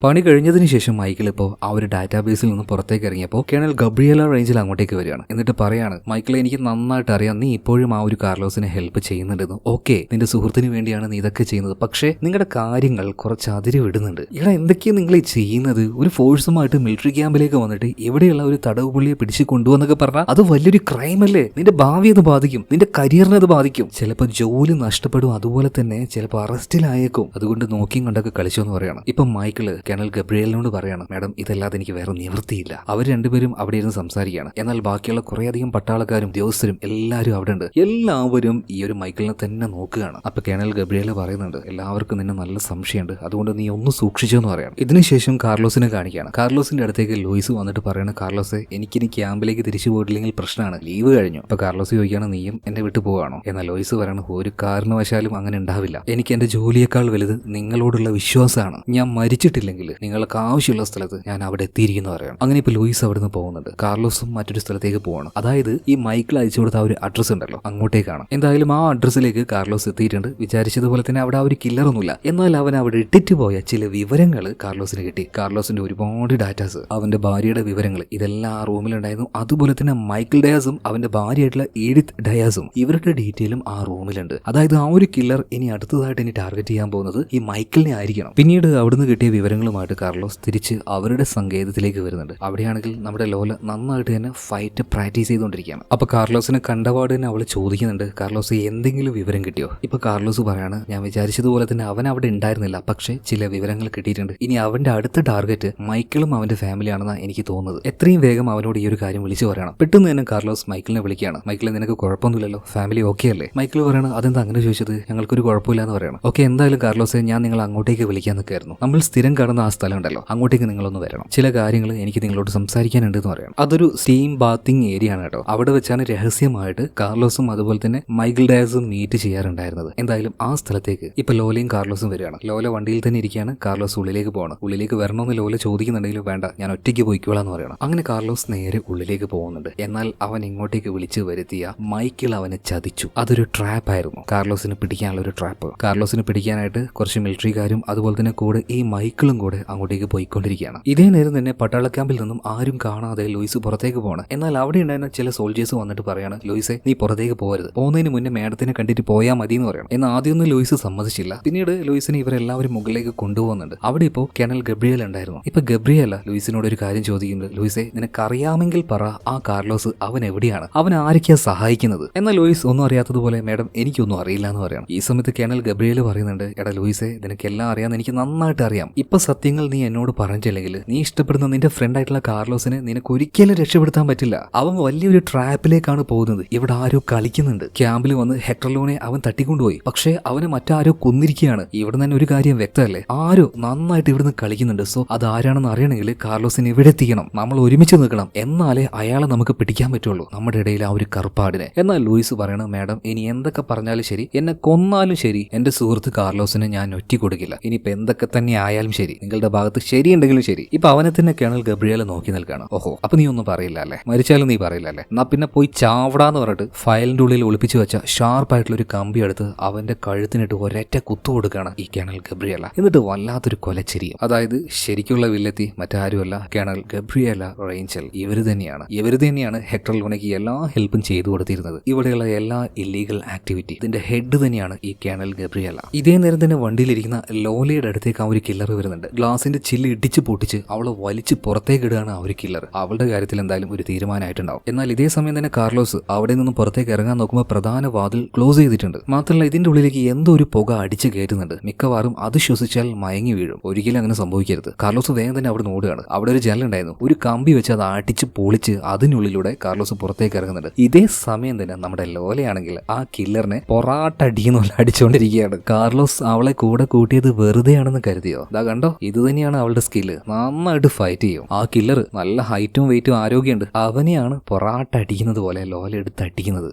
പണി കഴിഞ്ഞതിന് ശേഷം മൈക്കിൾ ഇപ്പോൾ ആ ഒരു ഡാറ്റാബേസിൽ നിന്ന് പുറത്തേക്ക് ഇറങ്ങിയപ്പോൾ കേണൽ ഗബ്രിയേല റേഞ്ചിൽ അങ്ങോട്ടേക്ക് വരികയാണ്. എന്നിട്ട് പറയാണ്, മൈക്കിളെ, എനിക്ക് നന്നായിട്ട് അറിയാം നീ ഇപ്പോഴും ആ ഒരു കാർലോസിനെ ഹെൽപ്പ് ചെയ്യുന്നുണ്ടെന്ന്. ഓക്കെ, നിന്റെ സുഹൃത്തിന് വേണ്ടിയാണ് നീ ഇതൊക്കെ ചെയ്യുന്നത്, പക്ഷേ നിങ്ങളുടെ കാര്യങ്ങൾ കുറച്ച് അതിര് വിടുന്നുണ്ട്. ഇവിടെ എന്തൊക്കെയാണ് നിങ്ങൾ ചെയ്യുന്നത്? ഒരു ഫോഴ്സുമായിട്ട് മിലിറ്ററി ക്യാമ്പിലേക്ക് വന്നിട്ട് ഇവിടെയുള്ള ഒരു തടവ് പുള്ളിയെ പിടിച്ച് കൊണ്ടുവന്നൊക്കെ പറഞ്ഞാൽ അത് വലിയൊരു ക്രൈം അല്ലേ? നിന്റെ ഭാവി അത് ബാധിക്കും, നിന്റെ കരിയറിനെ അത് ബാധിക്കും. ചിലപ്പോൾ ജോലി നഷ്ടപ്പെടും, അതുപോലെ തന്നെ ചിലപ്പോൾ അറസ്റ്റിലായേക്കും. അതുകൊണ്ട് നോക്കിയും കണ്ടൊക്കെ കളിച്ചോ എന്ന് പറയാണ്. ഇപ്പം മൈക്കിള് കേണൽ ഗബ്രിയേലിനോട് പറയാണ്, മാഡം, ഇതല്ലാതെ എനിക്ക് വേറെ നിവൃത്തിയില്ല. അവർ രണ്ടുപേരും അവിടെ ഇരുന്ന് സംസാരിക്കുകയാണ്. എന്നാൽ ബാക്കിയുള്ള കുറേയധികം പട്ടാളക്കാരും ഉദ്യോഗസ്ഥരും എല്ലാവരും അവിടെ ഉണ്ട്. എല്ലാവരും ഈ ഒരു മൈക്കിളിനെ തന്നെ നോക്കുകയാണ്. അപ്പൊ കേണൽ ഗബ്രിയേൽ പറയുന്നുണ്ട്, എല്ലാവർക്കും നിന്നെ നല്ല സംശയമുണ്ട്, അതുകൊണ്ട് നീ ഒന്ന് സൂക്ഷിച്ചോന്ന് പറയാണ്. ഇതിനുശേഷം കാർലോസിനെ കാണിക്കുകയാണ്. കാർലോസിന്റെ അടുത്തേക്ക് ലൂയിസ് വന്നിട്ട് പറയാണ്, കാർലോസെ, എനിക്കിനി ക്യാമ്പിലേക്ക് തിരിച്ചു പോയിട്ടില്ലെങ്കിൽ പ്രശ്നമാണ്, ലീവ് കഴിഞ്ഞു. അപ്പൊ കാർലോസ് ചോദിക്കുകയാണ്, നീയും എന്നെ വിട്ടു പോവാണോ? എന്നാൽ ലൂയിസ് പറയണം, ഒരു കാരണവശാലും അങ്ങനെ ഉണ്ടാവില്ല. എനിക്ക് എന്റെ ജോലിയേക്കാൾ വലുത് നിങ്ങളോടുള്ള വിശ്വാസമാണ്. ഞാൻ മരിച്ചിട്ടില്ലെങ്കിൽ നിങ്ങൾക്ക് ആവശ്യമുള്ള സ്ഥലത്ത് ഞാൻ അവിടെ എത്തിയിരിക്കുന്നു പറയണം. അങ്ങനെ ഇപ്പൊ ലൂയിസ് അവിടെ നിന്ന് പോകുന്നുണ്ട്. കാർലോസും മറ്റൊരു സ്ഥലത്തേക്ക് പോവാണ്. അതായത് ഈ മൈക്കിൾ അയച്ചു കൊടുത്ത ആ ഒരു അഡ്രസ് ഉണ്ടല്ലോ, അങ്ങോട്ടേക്കാണ്. എന്തായാലും ആ അഡ്രസ്സിലേക്ക് കാർലോസ് എത്തിയിട്ടുണ്ട്. വിചാരിച്ചതുപോലെ തന്നെ അവിടെ ആ ഒരു കില്ലറൊന്നുമില്ല. എന്നാൽ അവൻ അവിടെ ഇട്ടിട്ട് പോയ ചില വിവരങ്ങൾ കാർലോസിന് കിട്ടി. കാർലോസിന്റെ ഒരുപാട് ഡാറ്റാസ്, അവന്റെ ഭാര്യയുടെ വിവരങ്ങൾ, ഇതെല്ലാം ആ റൂമിലുണ്ടായിരുന്നു. അതുപോലെ തന്നെ മൈക്കിൾ ഡയാസും അവന്റെ ഭാര്യയായിട്ടുള്ള എഡിത്ത് ഡയാസും ഇവരുടെ ഡീറ്റെയിലും ആ റൂമിലുണ്ട്. അതായത് ആ ഒരു കില്ലർ ഇനി അടുത്തതായിട്ട് ഇനി ടാർഗറ്റ് ചെയ്യാൻ പോകുന്നത് ഈ മൈക്കിളിനെ ആയിരിക്കണം. പിന്നീട് അവിടുന്ന് കിട്ടിയ വിവരങ്ങൾ ആയുധങ്ങളുമായിട്ട് കാർലോസ് തിരിച്ച് അവരുടെ സങ്കേതത്തിലേക്ക് വരുന്നുണ്ട്. അവിടെയാണെങ്കിൽ നമ്മുടെ ലോല നന്നായിട്ട് തന്നെ ഫൈറ്റ് പ്രാക്ടീസ് ചെയ്തുകൊണ്ടിരിക്കുകയാണ്. അപ്പൊ കാർലോസിനെ കണ്ടപാട് തന്നെ അവൾ ചോദിക്കുന്നുണ്ട്, കാർലോസ് എന്തെങ്കിലും വിവരം കിട്ടിയോ? ഇപ്പൊ കാർലോസ് പറയാണ്, ഞാൻ വിചാരിച്ചതുപോലെ തന്നെ അവൻ അവിടെ ഉണ്ടായിരുന്നില്ല, പക്ഷേ ചില വിവരങ്ങൾ കിട്ടിയിട്ടുണ്ട്. ഇനി അവന്റെ അടുത്ത ടാർഗറ്റ് മൈക്കിളും അവന്റെ ഫാമിലിയാണെന്നാണ് എനിക്ക് തോന്നുന്നത്. എത്രയും വേഗം അവനോട് ഈ ഒരു കാര്യം വിളിച്ചു പറയണം. പെട്ടെന്ന് തന്നെ കാർലോസ് മൈക്കിളിനെ വിളിക്കുകയാണ്. മൈക്കിൾ, നിനക്ക് കുഴപ്പമൊന്നുമില്ലല്ലോ, ഫാമിലി ഓക്കെ അല്ലേ? മൈക്കിൾ പറയണം, അതെന്താ അങ്ങനെ ചോദിച്ചത്? ഞങ്ങൾക്കൊരു കുഴപ്പമില്ല എന്ന് പറയണം. ഓക്കെ, എന്തായാലും കാർലോസെ, ഞാൻ നിങ്ങൾ അങ്ങോട്ടേക്ക് വിളിക്കാൻ നിൽക്കായിരുന്നു. നമ്മൾ സ്ഥിരം കാണുന്ന ആ സ്ഥലം ഉണ്ടല്ലോ, അങ്ങോട്ടേക്ക് നിങ്ങളൊന്ന് വരണം. ചില കാര്യങ്ങൾ എനിക്ക് നിങ്ങളോട് സംസാരിക്കാനുണ്ട് എന്ന് പറയണം. അതൊരു സ്റ്റീം ബാത്തിങ് ഏരിയ ആണ് കേട്ടോ. അവിടെ വെച്ചാണ് രഹസ്യമായിട്ട് കാർലോസും അതുപോലെ തന്നെ മൈക്കിൾ ഡയസും മീറ്റ് ചെയ്യാറുണ്ടായിരുന്നത്. എന്തായാലും ആ സ്ഥലത്തേക്ക് ഇപ്പൊ ലോലയും കാർലോസും വരികയാണ്. ലോല വണ്ടിയിൽ തന്നെ ഇരിക്കുകയാണ്, കാർലോസ് ഉള്ളിലേക്ക് പോകണം. ഉള്ളിലേക്ക് വരണമെന്ന് ലോല ചോദിക്കുന്നുണ്ടെങ്കിലും വേണ്ട, ഞാൻ ഒറ്റയ്ക്ക് പോയിക്കോളാന്ന് പറയണം. അങ്ങനെ കാർലോസ് നേരെ ഉള്ളിലേക്ക് പോകുന്നുണ്ട്. എന്നാൽ അവൻ ഇങ്ങോട്ടേക്ക് വിളിച്ചു വരുത്തിയ മൈക്കിൾ അവനെ ചതിച്ചു. അതൊരു ട്രാപ്പ് ആയിരുന്നു, കാർലോസിന് പിടിക്കാനുള്ള ഒരു ട്രാപ്പ്. കാർലോസിന് പിടിക്കാനായിട്ട് കുറച്ച് മിലിറ്ററിക്കാരും അതുപോലെ തന്നെ കൂടെ ഈ മൈക്കിളും കൂടെ അങ്ങോട്ടേക്ക് പോയിക്കൊണ്ടിരിക്കുകയാണ്. ഇതേ നേരം തന്നെ പട്ടാള ക്യാമ്പിൽ നിന്നും ആരും കാണാതെ ലൂയിസ് പുറത്തേക്ക് പോകണം. എന്നാൽ അവിടെ ഉണ്ടായിരുന്ന ചില സോൾജേഴ്സ് വന്നിട്ട് പറയാണ്, ലൂയിസെ, നീ പുറത്തേക്ക് പോകരുത്, പോകുന്നതിന് മുന്നേ മേഡത്തിനെ കണ്ടിട്ട് പോയാൽ മതി എന്ന് പറയണം. എന്നാൽ ആദ്യമൊന്നും ലൂയിസ് സമ്മതിച്ചില്ല. പിന്നീട് ലൂയിസിനെ ഇവരെല്ലാവരും മുകളിലേക്ക് കൊണ്ടുപോകുന്നുണ്ട്. അവിടെ ഇപ്പോൾ കേണൽ ഗബ്രിയേൽ ഉണ്ടായിരുന്നു. ഇപ്പൊ ഗബ്രിയേല ലൂയിസിനോട് ഒരു കാര്യം ചോദിക്കുന്നത്, ലൂയിസെ, നിനക്കറിയാമെങ്കിൽ പറ, ആ കാർലോസ് അവൻ എവിടെയാണ്, അവൻ ആരൊക്കെയാ സഹായിക്കുന്നത്? എന്നാൽ ലൂയിസ് ഒന്നും അറിയാത്തതുപോലെ, മേഡം എനിക്കൊന്നും അറിയില്ല എന്ന് പറയണം. ഈ സമയത്ത് കേണൽ ഗബ്രിയേൽ പറയുന്നുണ്ട്, എടാ ലൂയിസെ, നിനക്കെല്ലാം അറിയാമെന്ന് എനിക്ക് നന്നായിട്ട് അറിയാം. ഇപ്പൊ സത്യങ്ങൾ നീ എന്നോട് പറഞ്ഞില്ലെങ്കിൽ നീ ഇഷ്ടപ്പെടുന്ന നിന്റെ ഫ്രണ്ട് ആയിട്ടുള്ള കാർലോസിനെ നിനക്ക് ഒരിക്കലും രക്ഷപ്പെടുത്താൻ പറ്റില്ല. അവൻ വലിയൊരു ട്രാപ്പിലേക്കാണ് പോകുന്നത്. ഇവിടെ ആരോ കളിക്കുന്നുണ്ട്. ക്യാമ്പിൽ വന്ന് ഹെക്ടർലോനെ അവൻ തട്ടിക്കൊണ്ടുപോയി, പക്ഷേ അവനെ മറ്റാരോ കൊന്നിരിക്കുകയാണ്. ഇവിടെ തന്നെ ഒരു കാര്യം വ്യക്തമല്ലേ, ആരോ നന്നായിട്ട് ഇവിടുന്ന് കളിക്കുന്നുണ്ട്. സോ അതാരാണെന്ന് അറിയണമെങ്കിൽ കാർലോസിനെ ഇവിടെ എത്തിക്കണം, നമ്മൾ ഒരുമിച്ച് നിൽക്കണം, എന്നാലേ അയാളെ നമുക്ക് പിടിക്കാൻ പറ്റുള്ളൂ, നമ്മുടെ ഇടയിൽ ആ ഒരു കറുപ്പാടിനെ. എന്നാൽ ലൂയിസ് പറയണം, മാഡം, ഇനി എന്തൊക്കെ പറഞ്ഞാലും ശരി, എന്നെ കൊന്നാലും ശരി, എന്റെ സുഹൃത്ത് കാർലോസിനെ ഞാൻ ഒറ്റ കൊടുക്കില്ല. ഇനിയിപ്പോ എന്തൊക്കെ തന്നെ ആയാലും ശരി, നിങ്ങളുടെ ഭാഗത്ത് ശരിയുണ്ടെങ്കിലും ശരി. ഇപ്പൊ അവനെ തന്നെ കേണൽ ഗബ്രിയേൽ നോക്കി നിൽക്കുകയാണ്. ഓഹോ, അപ്പൊ നീ ഒന്നും പറയില്ല അല്ലേ, മരിച്ചാലും നീ പറയില്ല അല്ലേ, എന്നാ പിന്നെ പോയി ചാവടാന്ന് പറഞ്ഞിട്ട് ഫയലിന്റെ ഉള്ളിൽ ഒളിപ്പിച്ചു വെച്ച ഷാർപ്പായിട്ടുള്ള ഒരു കമ്പി എടുത്ത് അവന്റെ കഴുത്തിനിട്ട് ഒരൊറ്റ കുത്തു കൊടുക്കുകയാണ് ഈ കേണൽ ഗബ്രിയേല. എന്നിട്ട് വല്ലാത്തൊരു കൊലച്ചിരിയും. അതായത് ശരിക്കുള്ള വില്ലെത്തി മറ്റാരുമല്ല, കേണൽ ഗബ്രിയേല റേഞ്ചൽ. ഇവര് തന്നെയാണ് ഹെക്ടർ ലോനയ്ക്ക് എല്ലാ ഹെൽപ്പും ചെയ്തു കൊടുത്തിരുന്നത്. ഇവിടെയുള്ള എല്ലാ ഇല്ലീഗൽ ആക്ടിവിറ്റി ഇതിന്റെ ഹെഡ് തന്നെയാണ് ഈ കേണൽ ഗബ്രിയേല. ഇതേ നേരം തന്നെ വണ്ടിയിലിരിക്കുന്ന ലോലയുടെ അടുത്തേക്ക് ആ ഒരു കില്ലർ വരുന്നുണ്ട്. ഗ്ലാസിന്റെ ചില്ല് ഇടിച്ച് പൊട്ടിച്ച് അവളെ വലിച്ച് പുറത്തേക്ക് ഇടുകയാണ് ആ ഒരു കില്ലർ. അവളുടെ കാര്യത്തിൽ എന്തായാലും ഒരു തീരുമാനമായിട്ടുണ്ടാവും. എന്നാൽ ഇതേ സമയം തന്നെ കാർലോസ് അവിടെ നിന്നും പുറത്തേക്ക് ഇറങ്ങാൻ നോക്കുമ്പോൾ പ്രധാന വാതിൽ ക്ലോസ് ചെയ്തിട്ടുണ്ട്. മാത്രമല്ല ഇതിന്റെ ഉള്ളിലേക്ക് എന്തോ ഒരു പുക അടിച്ചു കയറ്റുന്നുണ്ട്. മിക്കവാറും അത് ശ്വസിച്ചാൽ മയങ്ങി വീഴും. ഒരിക്കലും അങ്ങനെ സംഭവിക്കരുത്. കാർലോസ് വേഗം തന്നെ അവിടെ ഓടുകയാണ്. അവിടെ ഒരു ജനലുണ്ടായിരുന്നു. ഒരു കമ്പി വെച്ച് അത് അടിച്ച് പൊളിച്ച് അതിനുള്ളിലൂടെ കാർലോസ് പുറത്തേക്ക് ഇറങ്ങുന്നുണ്ട്. ഇതേ സമയം തന്നെ നമ്മുടെ ലോലയാണെങ്കിൽ ആ കില്ലറിനെ പൊറാട്ടടിയെന്ന് അടിച്ചുകൊണ്ടിരിക്കുകയാണ്. കാർലോസ് അവളെ കൂടെ കൂട്ടിയത് വെറുതെയാണെന്ന് കരുതിയോ? ഇതാ കണ്ടോ, ഇത് തന്നെയാണ് അവളുടെ സ്കില്ല്. നന്നായിട്ട് ഫൈറ്റ് ചെയ്യും. ആ കില്ലർ നല്ല ഹൈറ്റും വെയിറ്റും ആരോഗ്യമുണ്ട്. അവനെയാണ് പൊറാട്ട അടിക്കുന്നത് പോലെ ലോല എടുത്ത് അടിക്കുന്നത്.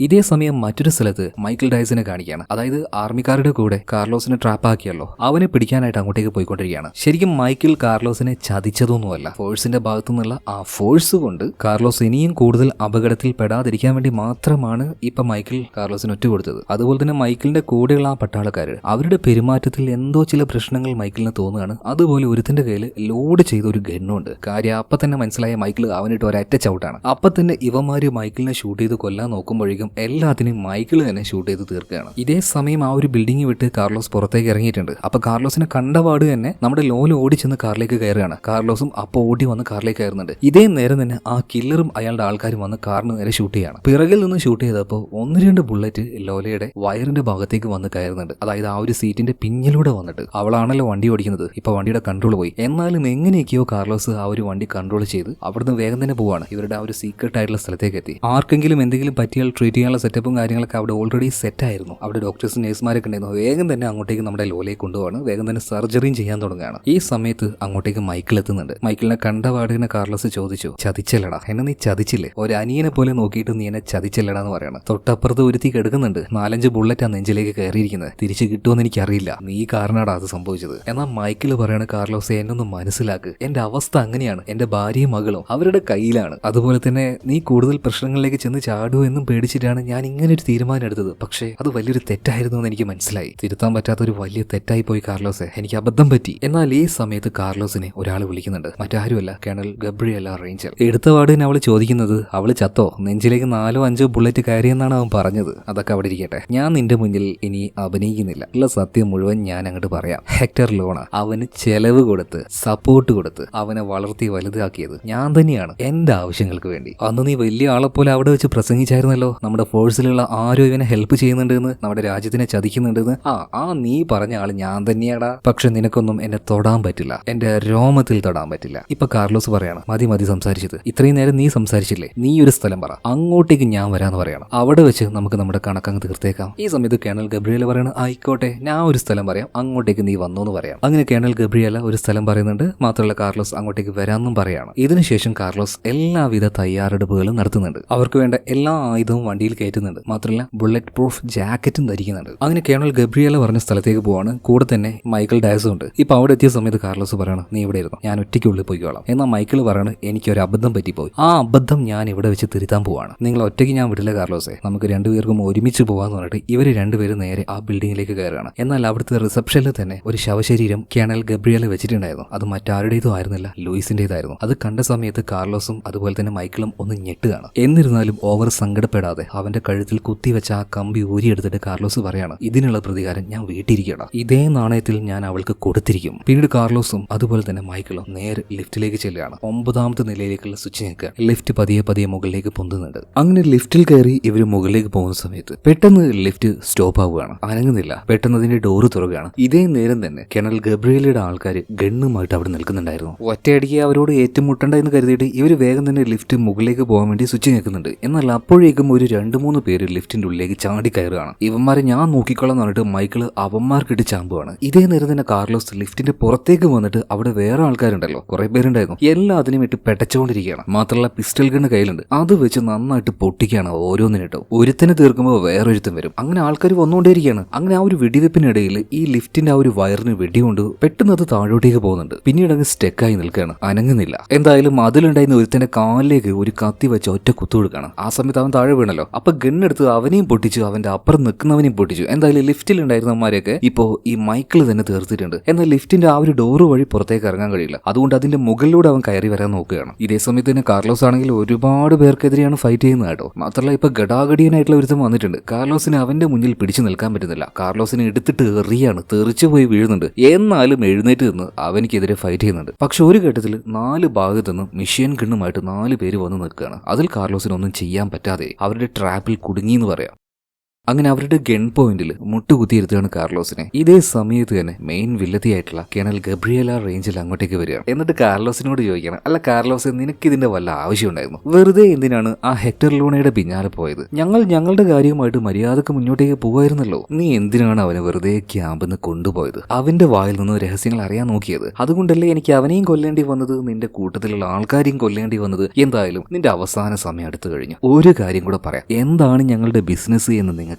ഇതേ സമയം മറ്റൊരു സ്ഥലത്ത് മൈക്കിൾ ഡയസിനെ കാണിക്കുകയാണ്. അതായത് ആർമിക്കാരുടെ കൂടെ കാർലോസിനെ ട്രാപ്പാക്കിയല്ലോ, അവനെ പിടിക്കാനായിട്ട് അങ്ങോട്ടേക്ക് പോയിക്കൊണ്ടിരിക്കുകയാണ്. ശരിക്കും മൈക്കിൾ കാർലോസിനെ ചതിച്ചതൊന്നുമല്ല, ഫോഴ്സിന്റെ ഭാഗത്തു നിന്നുള്ള ആ ഫോഴ്സ് കൊണ്ട് കാർലോസ് ഇനിയും കൂടുതൽ അപകടത്തിൽ പെടാതിരിക്കാൻ വേണ്ടി മാത്രമാണ് ഇപ്പൊ മൈക്കിൾ കാർലോസിന് ഒറ്റുകൊടുത്തത്. അതുപോലെ തന്നെ മൈക്കിളിന്റെ കൂടെയുള്ള ആ പട്ടാളക്കാർ, അവരുടെ പെരുമാറ്റത്തിൽ എന്തോ ചില പ്രശ്നങ്ങൾ മൈക്കിളിന് തോന്നുകയാണ്. അതുപോലെ ഒരുത്തിന്റെ കയ്യിൽ ലോഡ് ചെയ്ത ഒരു ഗണ്ണുണ്ട്. കാര്യം അപ്പൊ തന്നെ മനസ്സിലായ മൈക്കിൾ അവനിട്ട് ഒരറ്റ ചവിട്ടാണ്. അപ്പൊ തന്നെ ഇവന്മാര് മൈക്കിളിനെ ഷൂട്ട് ചെയ്ത് കൊല്ലാൻ നോക്കുമ്പോഴേക്കും എല്ലാത്തിനും മൈക്കിൾ തന്നെ ഷൂട്ട് ചെയ്ത് തീർക്കുകയാണ്. ഇതേ സമയം ആ ഒരു ബിൽഡിംഗ് വിട്ട് കാർലോസ് പുറത്തേക്ക് ഇറങ്ങിയിട്ടുണ്ട്. അപ്പൊ കാർലോസിനെ കണ്ടപാട് തന്നെ നമ്മുടെ ലോല ഓടിച്ചെന്ന് കാറിലേക്ക് കയറുകയാണ്. കാർലോസും അപ്പോൾ ഓടി വന്ന് കാറിലേക്ക് കയറുന്നുണ്ട്. ഇതേ നേരം തന്നെ ആ കില്ലറും അയാളുടെ ആൾക്കാരും വന്ന് കാറിന് നേരെ ഷൂട്ട് ചെയ്യാണ്. പിറകിൽ നിന്ന് ഷൂട്ട് ചെയ്തപ്പോൾ 1-2 ബുള്ളറ്റ് ലോലയുടെ വയറിന്റെ ഭാഗത്തേക്ക് വന്ന് കയറുന്നുണ്ട്. അതായത് ആ ഒരു സീറ്റിന്റെ പിന്നിലൂടെ വന്നിട്ട്. അവളാണല്ലോ വണ്ടി ഓടിക്കുന്നത്. ഇപ്പൊ വണ്ടിയുടെ കൺട്രോൾ പോയി. എന്നാലും എങ്ങനെയൊക്കെയോ കാർലോസ് ആ ഒരു വണ്ടി കൺട്രോൾ ചെയ്ത് അവിടുന്ന് വേഗം തന്നെ പോവാണ്. ഇവരുടെ ആ ഒരു സീക്രട്ട് ആയിട്ടുള്ള സ്ഥലത്തേക്ക് എത്തി. ആർക്കെങ്കിലും എന്തെങ്കിലും പറ്റിയാൽ ട്രീറ്റ് ചെയ്യാനുള്ള സെറ്റപ്പും കാര്യങ്ങളൊക്കെ അവിടെ ഓൾറെഡി സെറ്റ് ആയിരുന്നു. അവിടെ ഡോക്ടേഴ്സും നേഴ്സുമാരൊക്കെ ഉണ്ടായിരുന്നു. വേഗം തന്നെ അങ്ങോട്ടേക്ക് നമ്മുടെ ലോലയെ കൊണ്ടുപോകാണ്. വേഗം തന്നെ സർജറിയും ചെയ്യാൻ തുടങ്ങുകയാണ്. ഈ സമയത്ത് അങ്ങോട്ടേക്ക് മൈക്കിൾ എത്തുന്നുണ്ട്. മൈക്കിളിനെ കണ്ടപാടിനെ കാർലോസ് ചോദിച്ചു, ചതിച്ചല്ലടാ, എന്നെ നീ ചതിച്ചില്ലേ? ഒരു അനിയനെ പോലെ നോക്കിയിട്ട് നീ എന്നെ ചതിച്ചല്ലടാ എന്ന് പറയണം. തൊട്ടപ്പുറത്ത് ഒരുത്തി കിടക്കുന്നുണ്ട്. 4-5 ബുള്ളറ്റ് ആ നെഞ്ചിലേക്ക് കയറിയിരിക്കുന്നത്. തിരിച്ചു കിട്ടുമെന്ന് എനിക്കറിയില്ല, നീ കാരണാടാ അത് സംഭവിച്ചത്. എന്നാൽ മൈക്കിൾ പറയാണ്, കാർലോസെ എന്നൊന്ന് മനസ്സിലാക്ക്, എന്റെ അവസ്ഥ അങ്ങനെയാണ്, എന്റെ ഭാര്യയും മകളും അവരുടെ കയ്യിലാണ്. അതുപോലെ തന്നെ നീ കൂടുതൽ പ്രശ്നങ്ങളിലേക്ക് ചെന്ന് ചാടുമോ എന്നും പേടിച്ചിട്ടാണ് എന്തിനാണ് ഞാൻ ഇങ്ങനെ ഒരു തീരുമാനം എടുത്തത്, പക്ഷേ അത് വലിയൊരു തെറ്റായിരുന്നു എന്ന് എനിക്ക് മനസ്സിലായി. തിരുത്താൻ പറ്റാത്ത ഒരു വലിയ തെറ്റായി പോയി കാർലോസെ, എനിക്ക് അബദ്ധം പറ്റി. എന്നാൽ ഈ സമയത്ത് കാർലോസിനെ ഒരാൾ വിളിക്കുന്നുണ്ട്. മറ്റാരുമല്ല, കേണൽ ഗബ്രിയേല റേഞ്ചൽ. എടുത്ത വാർഡിന് അവള് ചോദിക്കുന്നത് അവള് ചത്തോ, നെഞ്ചിലേക്ക് 4-5 ബുള്ളറ്റ് കയറിയെന്നാണ് അവൻ പറഞ്ഞത്. അതൊക്കെ അവിടെ ഇരിക്കട്ടെ, ഞാൻ നിന്റെ മുന്നിൽ ഇനി അഭിനയിക്കുന്നില്ല. ഉള്ള സത്യം മുഴുവൻ ഞാൻ അങ്ങോട്ട് പറയാം. ഹെക്ടർ ലോണ അവന് ചെലവ് കൊടുത്ത് സപ്പോർട്ട് കൊടുത്ത് അവനെ വളർത്തി വലുതാക്കിയത് ഞാൻ തന്നെയാണ്, എന്റെ ആവശ്യങ്ങൾക്ക് വേണ്ടി. അന്ന് നീ വലിയ ആളെപ്പോലെ അവിടെ വെച്ച് പ്രസംഗിച്ചായിരുന്നല്ലോ, നമ്മുടെ ഫോഴ്സിലുള്ള ആരോ ഇവനെ ഹെൽപ്പ് ചെയ്യുന്നുണ്ടെന്ന്, നമ്മുടെ രാജ്യത്തിനെ ചതിക്കുന്നുണ്ടെന്ന്. ആ നീ പറഞ്ഞ ആള് ഞാൻ തന്നെയാടാ. പക്ഷെ നിനക്കൊന്നും എന്നെ തൊടാൻ പറ്റില്ല, എന്റെ രോമത്തിൽ തൊടാൻ പറ്റില്ല. ഇപ്പൊ കാർലോസ് പറയാണ്, മതി സംസാരിച്ചത്, ഇത്രയും നേരം നീ സംസാരിച്ചില്ലേ, നീ ഒരു സ്ഥലം പറ, അങ്ങോട്ടേക്ക് ഞാൻ വരാന്ന് പറയണം. അവിടെ വെച്ച് നമുക്ക് നമ്മുടെ കണക്കങ്ങ് തീർത്തേക്കാം. ഈ സമയത്ത് കേണൽ ഗബ്രിയേല പറയണം, ആയിക്കോട്ടെ ഞാൻ ഒരു സ്ഥലം പറയാം, അങ്ങോട്ടേക്ക് നീ വന്നോന്ന് പറയാം. അങ്ങനെ കേണൽ ഗബ്രിയേല ഒരു സ്ഥലം പറയുന്നുണ്ട്. മാത്രമല്ല കാർലോസ് അങ്ങോട്ടേക്ക് വരാമെന്നും പറയാണ്. ഇതിനുശേഷം കാർലോസ് എല്ലാവിധ തയ്യാറെടുപ്പുകളും നടത്തുന്നുണ്ട്. അവർക്ക് വേണ്ട എല്ലാ ആയുധവും വണ്ടിയിൽ കയറ്റുന്നുണ്ട്. മാത്രമല്ല ബുള്ളറ്റ് പ്രൂഫ് ജാക്കറ്റും ധരിക്കുന്നുണ്ട്. അങ്ങനെ കേണൽ ഗബ്രിയേല പറഞ്ഞ സ്ഥലത്തേക്ക് പോവാണ്. കൂടെ തന്നെ മൈക്കിൾ ഡയസും ഉണ്ട്. ഇപ്പൊ അവിടെ എത്തിയ സമയത്ത് കാർലോസ് പറയണം, നീ ഇവിടെ ഇരുന്നു, ഞാൻ ഒറ്റയ്ക്കുള്ളിൽ പോയിക്കോളാം. എന്നാൽ മൈക്കിൾ പറയണം, എനിക്കൊരു അബദ്ധം പറ്റിപ്പോയി, ആ അബദ്ധം ഞാൻ ഇവിടെ വെച്ച് തിരുത്താൻ പോവാണ്, നിങ്ങൾ ഒറ്റയ്ക്ക് ഞാൻ വിടില്ല കാർലോസെ, നമുക്ക് രണ്ടുപേർക്കും ഒരുമിച്ച് പോവാന്ന് പറഞ്ഞിട്ട് ഇവര് രണ്ടുപേരും നേരെ ആ ബിൽഡിങ്ങിലേക്ക് കയറുകയാണ്. എന്നാൽ അവിടുത്തെ റിസപ്ഷനിൽ തന്നെ ഒരു ശവശരീരം കേണൽ ഗബ്രിയേല വെച്ചിട്ടുണ്ടായിരുന്നു. അത് മറ്റാരുടേതും ആയിരുന്നില്ല, ലൂയിസിന്റേതായിരുന്നു. അത് കണ്ട സമയത്ത് കാർലോസും അതുപോലെ തന്നെ മൈക്കിളും ഒന്ന് ഞെട്ടുകയാണ്. എന്നിരുന്നാലും ഓവർ സങ്കടപ്പെടാതെ അവന്റെ കഴുത്തിൽ കുത്തിവെച്ച ആ കമ്പി ഊരിയെടുത്തിട്ട് കാർലോസ് പറയാണ്, ഇതിനുള്ള പ്രതികാരം ഞാൻ വീട്ടിരിക്കണം, ഇതേ നാണയത്തിൽ ഞാൻ അവൾക്ക് കൊടുത്തിരിക്കും. പിന്നീട് കാർലോസും അതുപോലെ തന്നെ മൈക്കിളും നേരെ ലിഫ്റ്റിലേക്ക് ചെല്ലുകയാണ്. 9ാമത്തെ നിലയിലേക്കുള്ള സ്വിച്ച് ഞെക്കുക. ലിഫ്റ്റ് പതിയെ മുകളിലേക്ക് പൊന്തുന്നുണ്ട്. അങ്ങനെ ലിഫ്റ്റിൽ കയറി ഇവര് മുകളിലേക്ക് പോകുന്ന സമയത്ത് പെട്ടെന്ന് ലിഫ്റ്റ് സ്റ്റോപ്പ് ആവുകയാണ്, അനങ്ങുന്നില്ല. പെട്ടെന്ന് അതിന്റെ ഡോറ് തുറക്കുകയാണ്. ഇതേ നേരം തന്നെ കേണൽ ഗബ്രിയേലയുടെ ആൾക്കാർ ഗണ്ണുമായിട്ട് അവിടെ നിൽക്കുന്നുണ്ടായിരുന്നു. ഒറ്റയടിക്ക് അവരോട് ഏറ്റുമുട്ടണ്ട എന്ന് കരുതിയിട്ട് ഇവർ വേഗം തന്നെ ലിഫ്റ്റ് മുകളിലേക്ക് പോകാൻ വേണ്ടി സ്വിച്ച് ഞെക്കുന്നുണ്ട്. എന്നാൽ അപ്പോഴേക്കും ഒരു 2-3 പേര് ലിഫ്റ്റിന്റെ ഉള്ളിലേക്ക് ചാടി കയറുകയാണ്. ഇവന്മാരെ ഞാൻ നോക്കിക്കോളാം എന്ന് പറഞ്ഞിട്ട് മൈക്കിള് അവന്മാർക്കിട്ട് ചാമ്പുകയാണ്. ഇതേ നേരം തന്നെ കാർലോസ് ലിഫ്റ്റിന്റെ പുറത്തേക്ക് വന്നിട്ട് അവിടെ വേറെ ആൾക്കാരുണ്ടല്ലോ, കുറെ പേരുണ്ടായിരുന്നു, എല്ലാത്തിനും ഇട്ട് പെട്ടച്ചുകൊണ്ടിരിക്കുകയാണ്. മാത്രമല്ല പിസ്റ്റൽ ഗണ്ണ് കയ്യിലുണ്ട്, അത് വെച്ച് നന്നായിട്ട് പൊട്ടിക്കുകയാണ് ഓരോന്നിനിട്ടോ. ഒരുത്തനെ തീർക്കുമ്പോൾ വേറൊരുത്തൻ വരും. അങ്ങനെ ആൾക്കാർ വന്നുകൊണ്ടേയിരിക്കുകയാണ്. അങ്ങനെ ആ ഒരു വെടിവെപ്പിനിടയിൽ ഈ ലിഫ്റ്റിന്റെ ആ ഒരു വയറിന് വെടികൊണ്ട് പെട്ടെന്ന് അത് താഴോട്ടേക്ക് പോകുന്നുണ്ട്. പിന്നീട് അങ്ങ് സ്റ്റെക്കായി നിൽക്കുകയാണ്, അനങ്ങുന്നില്ല. എന്തായാലും അതിലുണ്ടായിരുന്ന ഒരുത്തന്റെ കാലിലേക്ക് ഒരു കത്തി വെച്ച് ഒറ്റ കുത്തു കൊടുക്കുകയാണ്. ആ സമയത്ത് അവൻ താഴെ വീണല്ലോ. അപ്പൊ ഗണ്ണെടുത്ത് അവനെയും പൊട്ടിച്ചു, അവന്റെ അപ്പുറം നിൽക്കുന്നവനെയും പൊട്ടിച്ചു. എന്തായാലും ലിഫ്റ്റിൽ ഉണ്ടായിരുന്നവന്മാരെയൊക്കെ ഇപ്പോ ഈ മൈക്കിൾ തന്നെ തീർത്തിട്ടുണ്ട്. എന്നാൽ ലിഫ്റ്റിന്റെ ആ ഒരു ഡോറ് വഴി പുറത്തേക്ക് ഇറങ്ങാൻ കഴിയില്ല. അതുകൊണ്ട് അതിന്റെ മുകളിലൂടെ അവൻ കയറി വരാൻ നോക്കുകയാണ്. ഇതേ സമയത്ത് തന്നെ കാർലോസ് ആണെങ്കിൽ ഒരുപാട് പേർക്കെതിരെയാണ് ഫൈറ്റ് ചെയ്യുന്നത് കേട്ടോ. മാത്രമല്ല ഇപ്പൊ ഗടാഗടിയനായിട്ടുള്ള ഒരുത്തം വന്നിട്ടുണ്ട്. കാർലോസിന് അവന്റെ മുന്നിൽ പിടിച്ചു നിൽക്കാൻ പറ്റുന്നില്ല. കാർലോസിനെ എടുത്തിട്ട് എറിയാണ്, തെറിച്ചു പോയി വീഴുന്നുണ്ട്. എന്നാലും എഴുന്നേറ്റ് നിന്ന് അവനിക്കെതിരെ ഫൈറ്റ് ചെയ്യുന്നുണ്ട്. പക്ഷെ ഒരു ഘട്ടത്തിൽ 4 ഭാഗത്തു നിന്നും മിഷ്യൻ ഗണ്ണുമായിട്ട് 4 പേര് വന്ന് നിൽക്കുകയാണ്. അതിൽ കാർലോസിനൊന്നും ചെയ്യാൻ പറ്റാതെ അവരുടെ ട്രാപ്പിൽ കുടുങ്ങിയെന്ന് പറയാം. അങ്ങനെ അവരുടെ ഗൺ പോയിന്റിൽ മുട്ടുകുത്തിയിരുത്തുകയാണ് കാർലോസിനെ. ഇതേ സമയത്ത് തന്നെ മെയിൻ വില്ലത്തിയായിട്ടുള്ള കേണൽ ഗബ്രിയേല റേഞ്ചിൽ അങ്ങോട്ടേക്ക് വരികയാണ്. എന്നിട്ട് കാർലോസിനോട് ചോദിക്കണം, അല്ല കാർലോസ്, നിനക്ക് ഇതിന്റെ വല്ല ആവശ്യമുണ്ടായിരുന്നു? വെറുതെ എന്തിനാണ് ആ ഹെക്ടർ ലൂണയുടെ പിന്നാലെ പോയത്? ഞങ്ങളുടെ കാര്യവുമായിട്ട് മര്യാദക്ക് മുന്നോട്ടേക്ക് പോവായിരുന്നല്ലോ. നീ എന്തിനാണ് അവനെ വെറുതെ ക്യാമ്പിൽ നിന്ന് കൊണ്ടുപോയത്? അവന്റെ വായിൽ നിന്ന് രഹസ്യങ്ങൾ അറിയാൻ നോക്കിയത്. അതുകൊണ്ടല്ലേ എനിക്ക് അവനെയും കൊല്ലേണ്ടി വന്നത്, നിന്റെ കൂട്ടത്തിലുള്ള ആൾക്കാരെയും കൊല്ലേണ്ടി വന്നത്. എന്തായാലും നിന്റെ അവസാന സമയം അടുത്തു കഴിഞ്ഞു. ഒരു കാര്യം കൂടെ പറയാം, എന്താണ് ഞങ്ങളുടെ ബിസിനസ് എന്ന് നിങ്ങൾക്കറിയോ?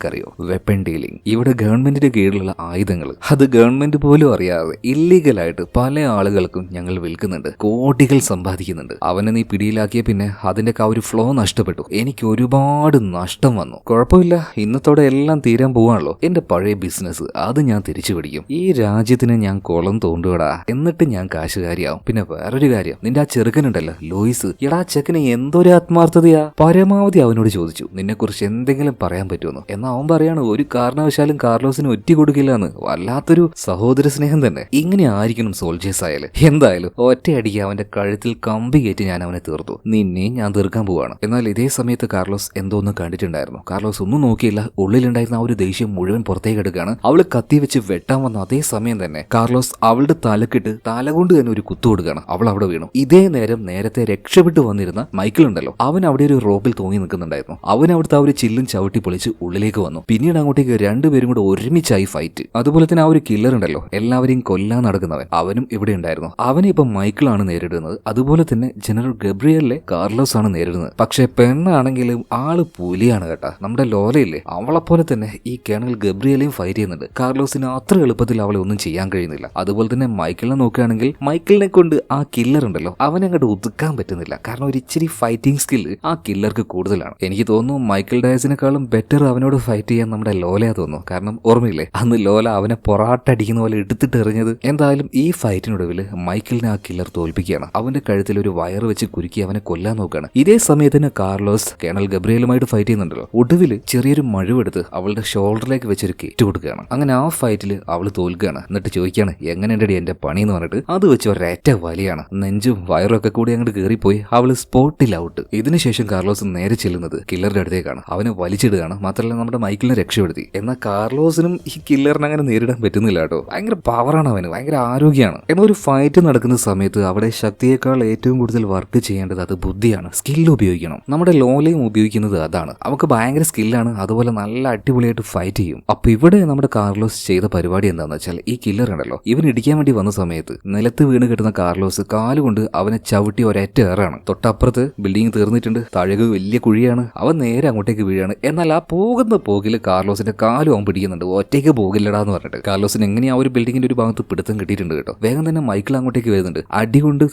Weapon dealing. ഇവിടെ ഗവൺമെന്റിന്റെ കീഴിലുള്ള ആയുധങ്ങൾ അത് ഗവൺമെന്റ് പോലും അറിയാതെ ഇല്ലീഗലായിട്ട് പല ആളുകൾക്കും ഞങ്ങൾ വിൽക്കുന്നുണ്ട്, കോടികൾ സമ്പാദിക്കുന്നുണ്ട്. അവനെ നീ പിടിയിലാക്കിയ പിന്നെ അതിന്റെ ആ ഒരു ഫ്ലോ നഷ്ടപ്പെട്ടു. എനിക്ക് ഒരുപാട് നഷ്ടം വന്നു. കുഴപ്പമില്ല, ഇന്നത്തോടെ എല്ലാം തീരാൻ പോവാണല്ലോ. എന്റെ പഴയ ബിസിനസ് അത് ഞാൻ തിരിച്ചു പിടിക്കും. ഈ രാജ്യത്തിന് ഞാൻ കുളം തോണ്ടുകടാ, എന്നിട്ട് ഞാൻ കാശുകാരിയാവും. പിന്നെ വേറൊരു കാര്യം, നിന്റെ ആ ചെറുക്കനുണ്ടല്ലോ ലൂയിസ്, എടാ ചെക്കന് എന്തൊരു ആത്മാർത്ഥതയാ. പരമാവധി അവനോട് ചോദിച്ചു നിന്നെ കുറിച്ച് എന്തെങ്കിലും പറയാൻ പറ്റുമെന്ന്. എന്നാൽ അവൻ പറയാണ് ഒരു കാരണവശാലും കാർലോസിന് ഒറ്റ കൊടുക്കില്ല എന്ന്. വല്ലാത്തൊരു സഹോദര സ്നേഹം തന്നെ. ഇങ്ങനെ ആയിരിക്കണം സോൾജേഴ്സ് ആയാലും. എന്തായാലും ഒറ്റയടിക്ക് അവന്റെ കഴുത്തിൽ കമ്പി കയറ്റി ഞാൻ അവനെ തീർത്തു. നിന്നെ ഞാൻ തീർക്കാൻ പോവാണ്. എന്നാൽ ഇതേ സമയത്ത് കാർലോസ് എന്തോന്ന് കണ്ടിട്ടുണ്ടായിരുന്നു. കാർലോസ് ഒന്നും നോക്കിയില്ല. ഉള്ളിലുണ്ടായിരുന്ന ആ ഒരു ദേഷ്യം മുഴുവൻ പുറത്തേക്ക് എടുക്കുകയാണ്. അവള് കത്തി വെച്ച് വെട്ടാൻ വന്ന അതേ സമയം തന്നെ കാർലോസ് അവളുടെ തലക്കിട്ട് തലകൊണ്ട് തന്നെ ഒരു കുത്തു കൊടുക്കുകയാണ്. അവൾ അവിടെ വീണു. ഇതേ നേരം നേരത്തെ രക്ഷപ്പെട്ടു വന്നിരുന്ന മൈക്കിൾ ഉണ്ടല്ലോ, അവൻ അവിടെ ഒരു റോപ്പിൽ തൂങ്ങി നിൽക്കുന്നുണ്ടായിരുന്നു. അവൻ അവിടുത്തെ ആ ഒരു ചില്ലും ചവിട്ടി പൊളിച്ച് ഉള്ളിലേക്ക് താഴേക്ക് വന്നു. പിന്നീട് അങ്ങോട്ടേക്ക് രണ്ടുപേരും കൂടെ ഒരുമിച്ചായി ഫൈറ്റ്. അതുപോലെ തന്നെ ആ ഒരു കില്ലർ ഉണ്ടല്ലോ, എല്ലാവരെയും കൊല്ലാൻ നടക്കുന്നവൻ, അവനും ഇവിടെ ഉണ്ടായിരുന്നു. അവനെ ഇപ്പൊ മൈക്കിളാണ് നേരിടുന്നത്. അതുപോലെ തന്നെ ജനറൽ ഗബ്രിയലിലെ കാർലോസ് ആണ് നേരിടുന്നത്. പക്ഷെ പെണ്ണാണെങ്കിലും ആള് പുലിയാണ് കേട്ടാ. നമ്മുടെ ലോലയില്ലേ, അവളെ പോലെ തന്നെ ഈ കേണൽ ഗബ്രിയലെയും ഫൈറ്റ് ചെയ്യുന്നുണ്ട്. കാർലോസിന് അത്ര എളുപ്പത്തിൽ അവളെ ഒന്നും ചെയ്യാൻ കഴിയുന്നില്ല. അതുപോലെ തന്നെ മൈക്കിളിനെ നോക്കുകയാണെങ്കിൽ മൈക്കിളിനെ കൊണ്ട് ആ കില്ലർ ഉണ്ടല്ലോ അവനെ അങ്ങോട്ട് ഒതുക്കാൻ പറ്റുന്നില്ല. കാരണം ഒരു ഇച്ചിരി ഫൈറ്റിംഗ് സ്കില്ല് ആ കില്ലർക്ക് കൂടുതലാണ്. എനിക്ക് തോന്നുന്നു മൈക്കിൾ ഡയസിനെക്കാളും ബെറ്റർ അവനോട് ഫൈറ്റ് ചെയ്യാൻ നമ്മുടെ ലോലയാ തോന്നുന്നു. കാരണം ഓർമ്മയില്ലേ, അന്ന് ലോല അവനെ പൊറാട്ടടിക്കുന്ന പോലെ എടുത്തിട്ട് എറിഞ്ഞത്. എന്തായാലും ഈ ഫൈറ്റിനൊടുവിൽ മൈക്കിളിനെ ആ കില്ലർ തോൽപ്പിക്കുകയാണ്. അവന്റെ കഴുത്തിൽ ഒരു വയറ് വെച്ച് കുരുക്കി അവനെ കൊല്ലാൻ നോക്കുകയാണ്. ഇതേ സമയത്തിന് കാർലോസ് കേണൽ ഗബ്രിയലുമായിട്ട് ഫൈറ്റ് ചെയ്യുന്നുണ്ടല്ലോ. ഒടുവിൽ ചെറിയൊരു മഴുവെടുത്ത് അവളുടെ ഷോൾഡറിലേക്ക് വെച്ചൊരു കേറ്റ് കൊടുക്കുകയാണ്. അങ്ങനെ ആ ഫൈറ്റിൽ അവള് തോൽക്കുകയാണ്. എന്നിട്ട് ചോദിക്കുകയാണ്, എങ്ങനെയുണ്ടടി എന്റെ പണി എന്ന് പറഞ്ഞിട്ട് അത് വെച്ച് ഒരേറ്റ വലിയാണ്. നെഞ്ചും വയറും ഒക്കെ കൂടി അങ്ങോട്ട് കയറിപ്പോയി. അവള് സ്പോട്ടിൽ ഔട്ട്. ഇതിനുശേഷം കാർലോസ് നേരെ ചെല്ലുന്നത് കില്ലറുടെ അടുത്തേക്കാണ്. അവനെ വലിച്ചിടുകയാണ്. മാത്രമല്ല നമ്മുടെ മൈക്കിളിനെ രക്ഷപ്പെടുത്തി. എന്നാൽ കാർലോസിനും ഈ കില്ലറിനെ അങ്ങനെ നേരിടാൻ പറ്റുന്നില്ല കേട്ടോ. ഭയങ്കര പവറാണ് അവന്, ഭയങ്കര ആരോഗ്യമാണ്. എന്നാൽ ഒരു ഫൈറ്റ് നടക്കുന്ന സമയത്ത് അവിടെ ശക്തിയേക്കാൾ ഏറ്റവും കൂടുതൽ വർക്ക് ചെയ്യേണ്ടത് അത് ബുദ്ധിയാണ്, സ്കില്ല് ഉപയോഗിക്കണം. നമ്മുടെ ലോലയും ഉപയോഗിക്കുന്നത് അതാണ്. അവർക്ക് ഭയങ്കര സ്കില്ലാണ്. അതുപോലെ നല്ല അടിപൊളിയായിട്ട് ഫൈറ്റ് ചെയ്യും. അപ്പൊ ഇവിടെ നമ്മുടെ കാർലോസ് ചെയ്ത പരിപാടി എന്താണെന്ന് വെച്ചാൽ, ഈ കില്ലർ ഉണ്ടല്ലോ ഇവൻ ഇടിക്കാൻ വേണ്ടി വന്ന സമയത്ത് നിലത്ത് വീണ് കിട്ടുന്ന കാർലോസ് കാലുകൊണ്ട് അവനെ ചവിട്ടി ഒരേറ്റ ഏറാണ്. തൊട്ടപ്പുറത്ത് ബിൽഡിംഗ് തീർന്നിട്ടുണ്ട്, താഴേക്ക് വലിയ കുഴിയാണ്. അവൻ നേരെ അങ്ങോട്ടേക്ക് വീഴാണ്. എന്നാൽ ആ പോകുന്ന പോകില് കാർലോസിന്റെ കാലും അവൻ പിടിക്കുന്നുണ്ട്. ഒറ്റയ്ക്ക് പോകില്ലടാന്ന് പറഞ്ഞിട്ട് കാർലോസിന് എങ്ങനെയാ ഒരു ബിൽഡിങ്ങിന്റെ ഒരു ഭാഗത്ത് പിടുത്തം കിട്ടിയിട്ടുണ്ട് കേട്ടോ. വേഗം തന്നെ മൈക്കിൾ അങ്ങോട്ടേക്ക് വരുന്നുണ്ട്. അടികൊണ്ട്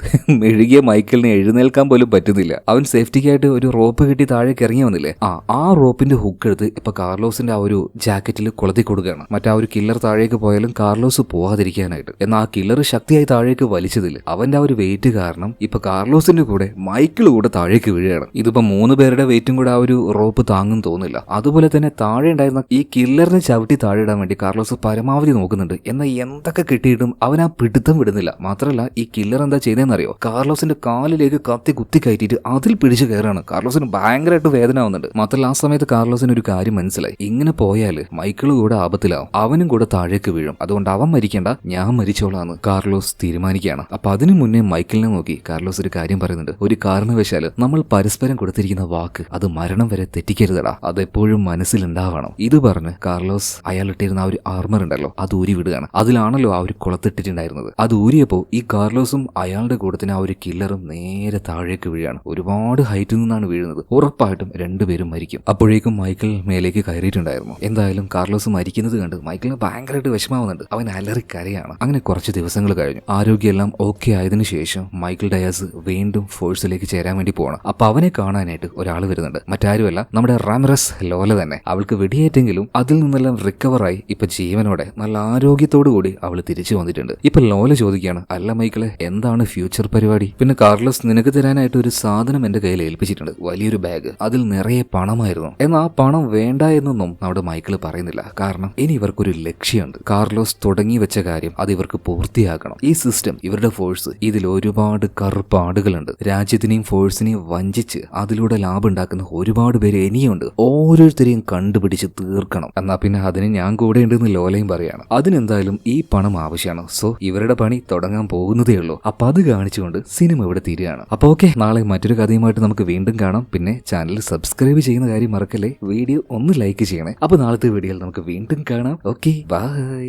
മെഴുകിയ മൈക്കിളിനെ എഴുന്നേൽക്കാൻ പോലും പറ്റുന്നില്ല. അവൻ സേഫ്റ്റിക്കായിട്ട് ഒരു റോപ്പ് കെട്ടി താഴേക്ക് ഇറങ്ങി വന്നില്ലേ, ആ റോപ്പിന്റെ ഹുക്ക് എടുത്ത് ഇപ്പൊ കാർലോസിന്റെ ആ ഒരു ജാക്കറ്റിൽ കൊളുത്തി കൊടുക്കുകയാണ്. മറ്റേ ആ ഒരു കില്ലർ താഴേക്ക് പോയാലും കാർലോസ് പോവാതിരിക്കാനായിട്ട്. എന്നാൽ ആ കില്ലർ ശക്തിയായി താഴേക്ക് വലിച്ചതിൽ അവന്റെ ആ ഒരു വെയിറ്റ് കാരണം ഇപ്പൊ കാർലോസിന്റെ കൂടെ മൈക്കിൾ കൂടെ താഴേക്ക് വീഴുകയാണ്. ഇതിപ്പോ 3 പേരുടെ വെയിറ്റും കൂടെ ആ ഒരു റോപ്പ് താങ്ങും തോന്നില്ല. അതുപോലെ തന്നെ താഴെ ഉണ്ടായിരുന്ന ഈ കില്ലറിനെ ചവിട്ടി താഴെ ഇടാൻ വേണ്ടി കാർലോസ് പരമാവധി നോക്കുന്നുണ്ട്. എന്നാൽ എന്തൊക്കെ കിട്ടിയിട്ടും അവൻ ആ പിടുത്തം വിടുന്നില്ല. മാത്രമല്ല ഈ കില്ലർ എന്താ ചെയ്തതെന്നറിയോ, കാർലോസിന്റെ കാലിലേക്ക് കത്തി കുത്തി കയറ്റിയിട്ട് അതിൽ പിടിച്ചു കയറാണ്. കാർലോസിന് ഭയങ്കരമായിട്ട് വേദന ആവുന്നുണ്ട്. മാത്രമല്ല ആ സമയത്ത് കാർലോസിന് ഒരു കാര്യം മനസ്സിലായി, ഇങ്ങനെ പോയാൽ മൈക്കിൾ കൂടെ ആപത്തിലാവും, അവനും കൂടെ താഴേക്ക് വീഴും. അതുകൊണ്ട് അവൻ മരിക്കേണ്ട, ഞാൻ മരിച്ചോളാന്ന് കാർലോസ് തീരുമാനിക്കുകയാണ്. അപ്പൊ അതിനു മുന്നേ മൈക്കിളിനെ നോക്കി കാർലോസ് ഒരു കാര്യം പറയുന്നുണ്ട്, ഒരു കാരണവശാല് നമ്മൾ പരസ്പരം കൊടുത്തിരിക്കുന്ന വാക്ക് അത് മരണം വരെ തെറ്റിക്കരുതടാ, അതെപ്പോഴും മനസ്സിലുണ്ടാവണം. ഇത് പറഞ്ഞ് കാർലോസ് അയാൾ ഇട്ടിരുന്ന ആ ഒരു ആർമർ ഉണ്ടല്ലോ അത് ഊരി വിടുകയാണ്. അതിലാണല്ലോ ആ ഒരു കുളത്തിട്ടിട്ടുണ്ടായിരുന്നത്. അത് ഊരിയപ്പോ ഈ കാർലോസും അയാളുടെ കൂടത്തിന് ആ ഒരു കില്ലറും നേരെ താഴേക്ക് വീഴാണ്. ഒരുപാട് ഹൈറ്റിൽ നിന്നാണ് വീഴുന്നത്. ഉറപ്പായിട്ടും രണ്ടുപേരും മരിക്കും. അപ്പോഴേക്കും മൈക്കിൾ മേലേക്ക് കയറിയിട്ടുണ്ടായിരുന്നു. എന്തായാലും കാർലോസ് മരിക്കുന്നത് കണ്ട് മൈക്കിളിന് ഭയങ്കരമായിട്ട് വിഷമാവുന്നുണ്ട്. അവൻ അലറിക്കരയാണ്. അങ്ങനെ കുറച്ച് ദിവസങ്ങൾ കഴിഞ്ഞു. ആരോഗ്യമെല്ലാം ഓക്കെ ആയതിനു ശേഷം മൈക്കിൾ ഡയാസ് വീണ്ടും ഫോഴ്സിലേക്ക് ചേരാൻ വേണ്ടി പോകണം. അപ്പൊ അവനെ കാണാനായിട്ട് ഒരാൾ വരുന്നുണ്ട്. മറ്റാരുമല്ല, നമ്മുടെ റാമിറസ് ലോല തന്നെ. അവൾക്ക് വെടിയേറ്റെങ്കിലും അതിൽ നിന്നെല്ലാം റിക്കവറായി ഇപ്പൊ ജീവനോടെ നല്ല ആരോഗ്യത്തോടു കൂടി അവൾ തിരിച്ചു വന്നിട്ടുണ്ട്. ഇപ്പൊ ലോല ചോദിക്കുകയാണ്, അല്ല മൈക്കിളെ, എന്താണ് ഫ്യൂച്ചർ പരിപാടി? പിന്നെ കാർലോസ്, നിനക്ക് തരാനായിട്ട് ഒരു സാധനം എന്റെ കയ്യിൽ ഏൽപ്പിച്ചിട്ടുണ്ട്, വലിയൊരു ബാഗ്. അതിൽ നിറയെ പണമായിരുന്നു. എന്നാൽ ആ പണം വേണ്ട എന്നൊന്നും നമ്മുടെ മൈക്കിൾ പറയുന്നില്ല. കാരണം ഇനി ഇവർക്കൊരു ലക്ഷ്യമുണ്ട്. കാർലോസ് തുടങ്ങി വെച്ച കാര്യം അത് ഇവർക്ക് പൂർത്തിയാക്കണം. ഈ സിസ്റ്റം, ഇവരുടെ ഫോഴ്സ്, ഇതിൽ ഒരുപാട് കറുപ്പാടുകളുണ്ട്. രാജ്യത്തിനെയും ഫോഴ്സിനെയും വഞ്ചിച്ച് അതിലൂടെ ലാഭം ഉണ്ടാക്കുന്ന ഒരുപാട് പേര് ഇനിയുണ്ട്. ഓരോരുത്തരെയും കണ്ടുപിടിച്ച് തീർക്കണം. എന്നാ പിന്നെ അതിന് ഞാൻ കൂടെ ഉണ്ടെന്ന് ലോലയും പറയാണ്. അതിനെന്തായാലും ഈ പണം ആവശ്യമാണ്. സോ ഇവരുടെ പണി തുടങ്ങാൻ പോകുന്നതേ ഉള്ളൂ. അപ്പൊ അത് കാണിച്ചുകൊണ്ട് സിനിമ ഇവിടെ തീരുകയാണ്. അപ്പൊ ഓക്കെ, നാളെ മറ്റൊരു കഥയുമായിട്ട് നമുക്ക് വീണ്ടും കാണാം. പിന്നെ ചാനൽ സബ്സ്ക്രൈബ് ചെയ്യുന്ന കാര്യം മറക്കല്ലേ. വീഡിയോ ഒന്ന് ലൈക്ക് ചെയ്യണേ. അപ്പൊ നാളത്തെ വീഡിയോയിൽ നമുക്ക് വീണ്ടും കാണാം. Okay, by.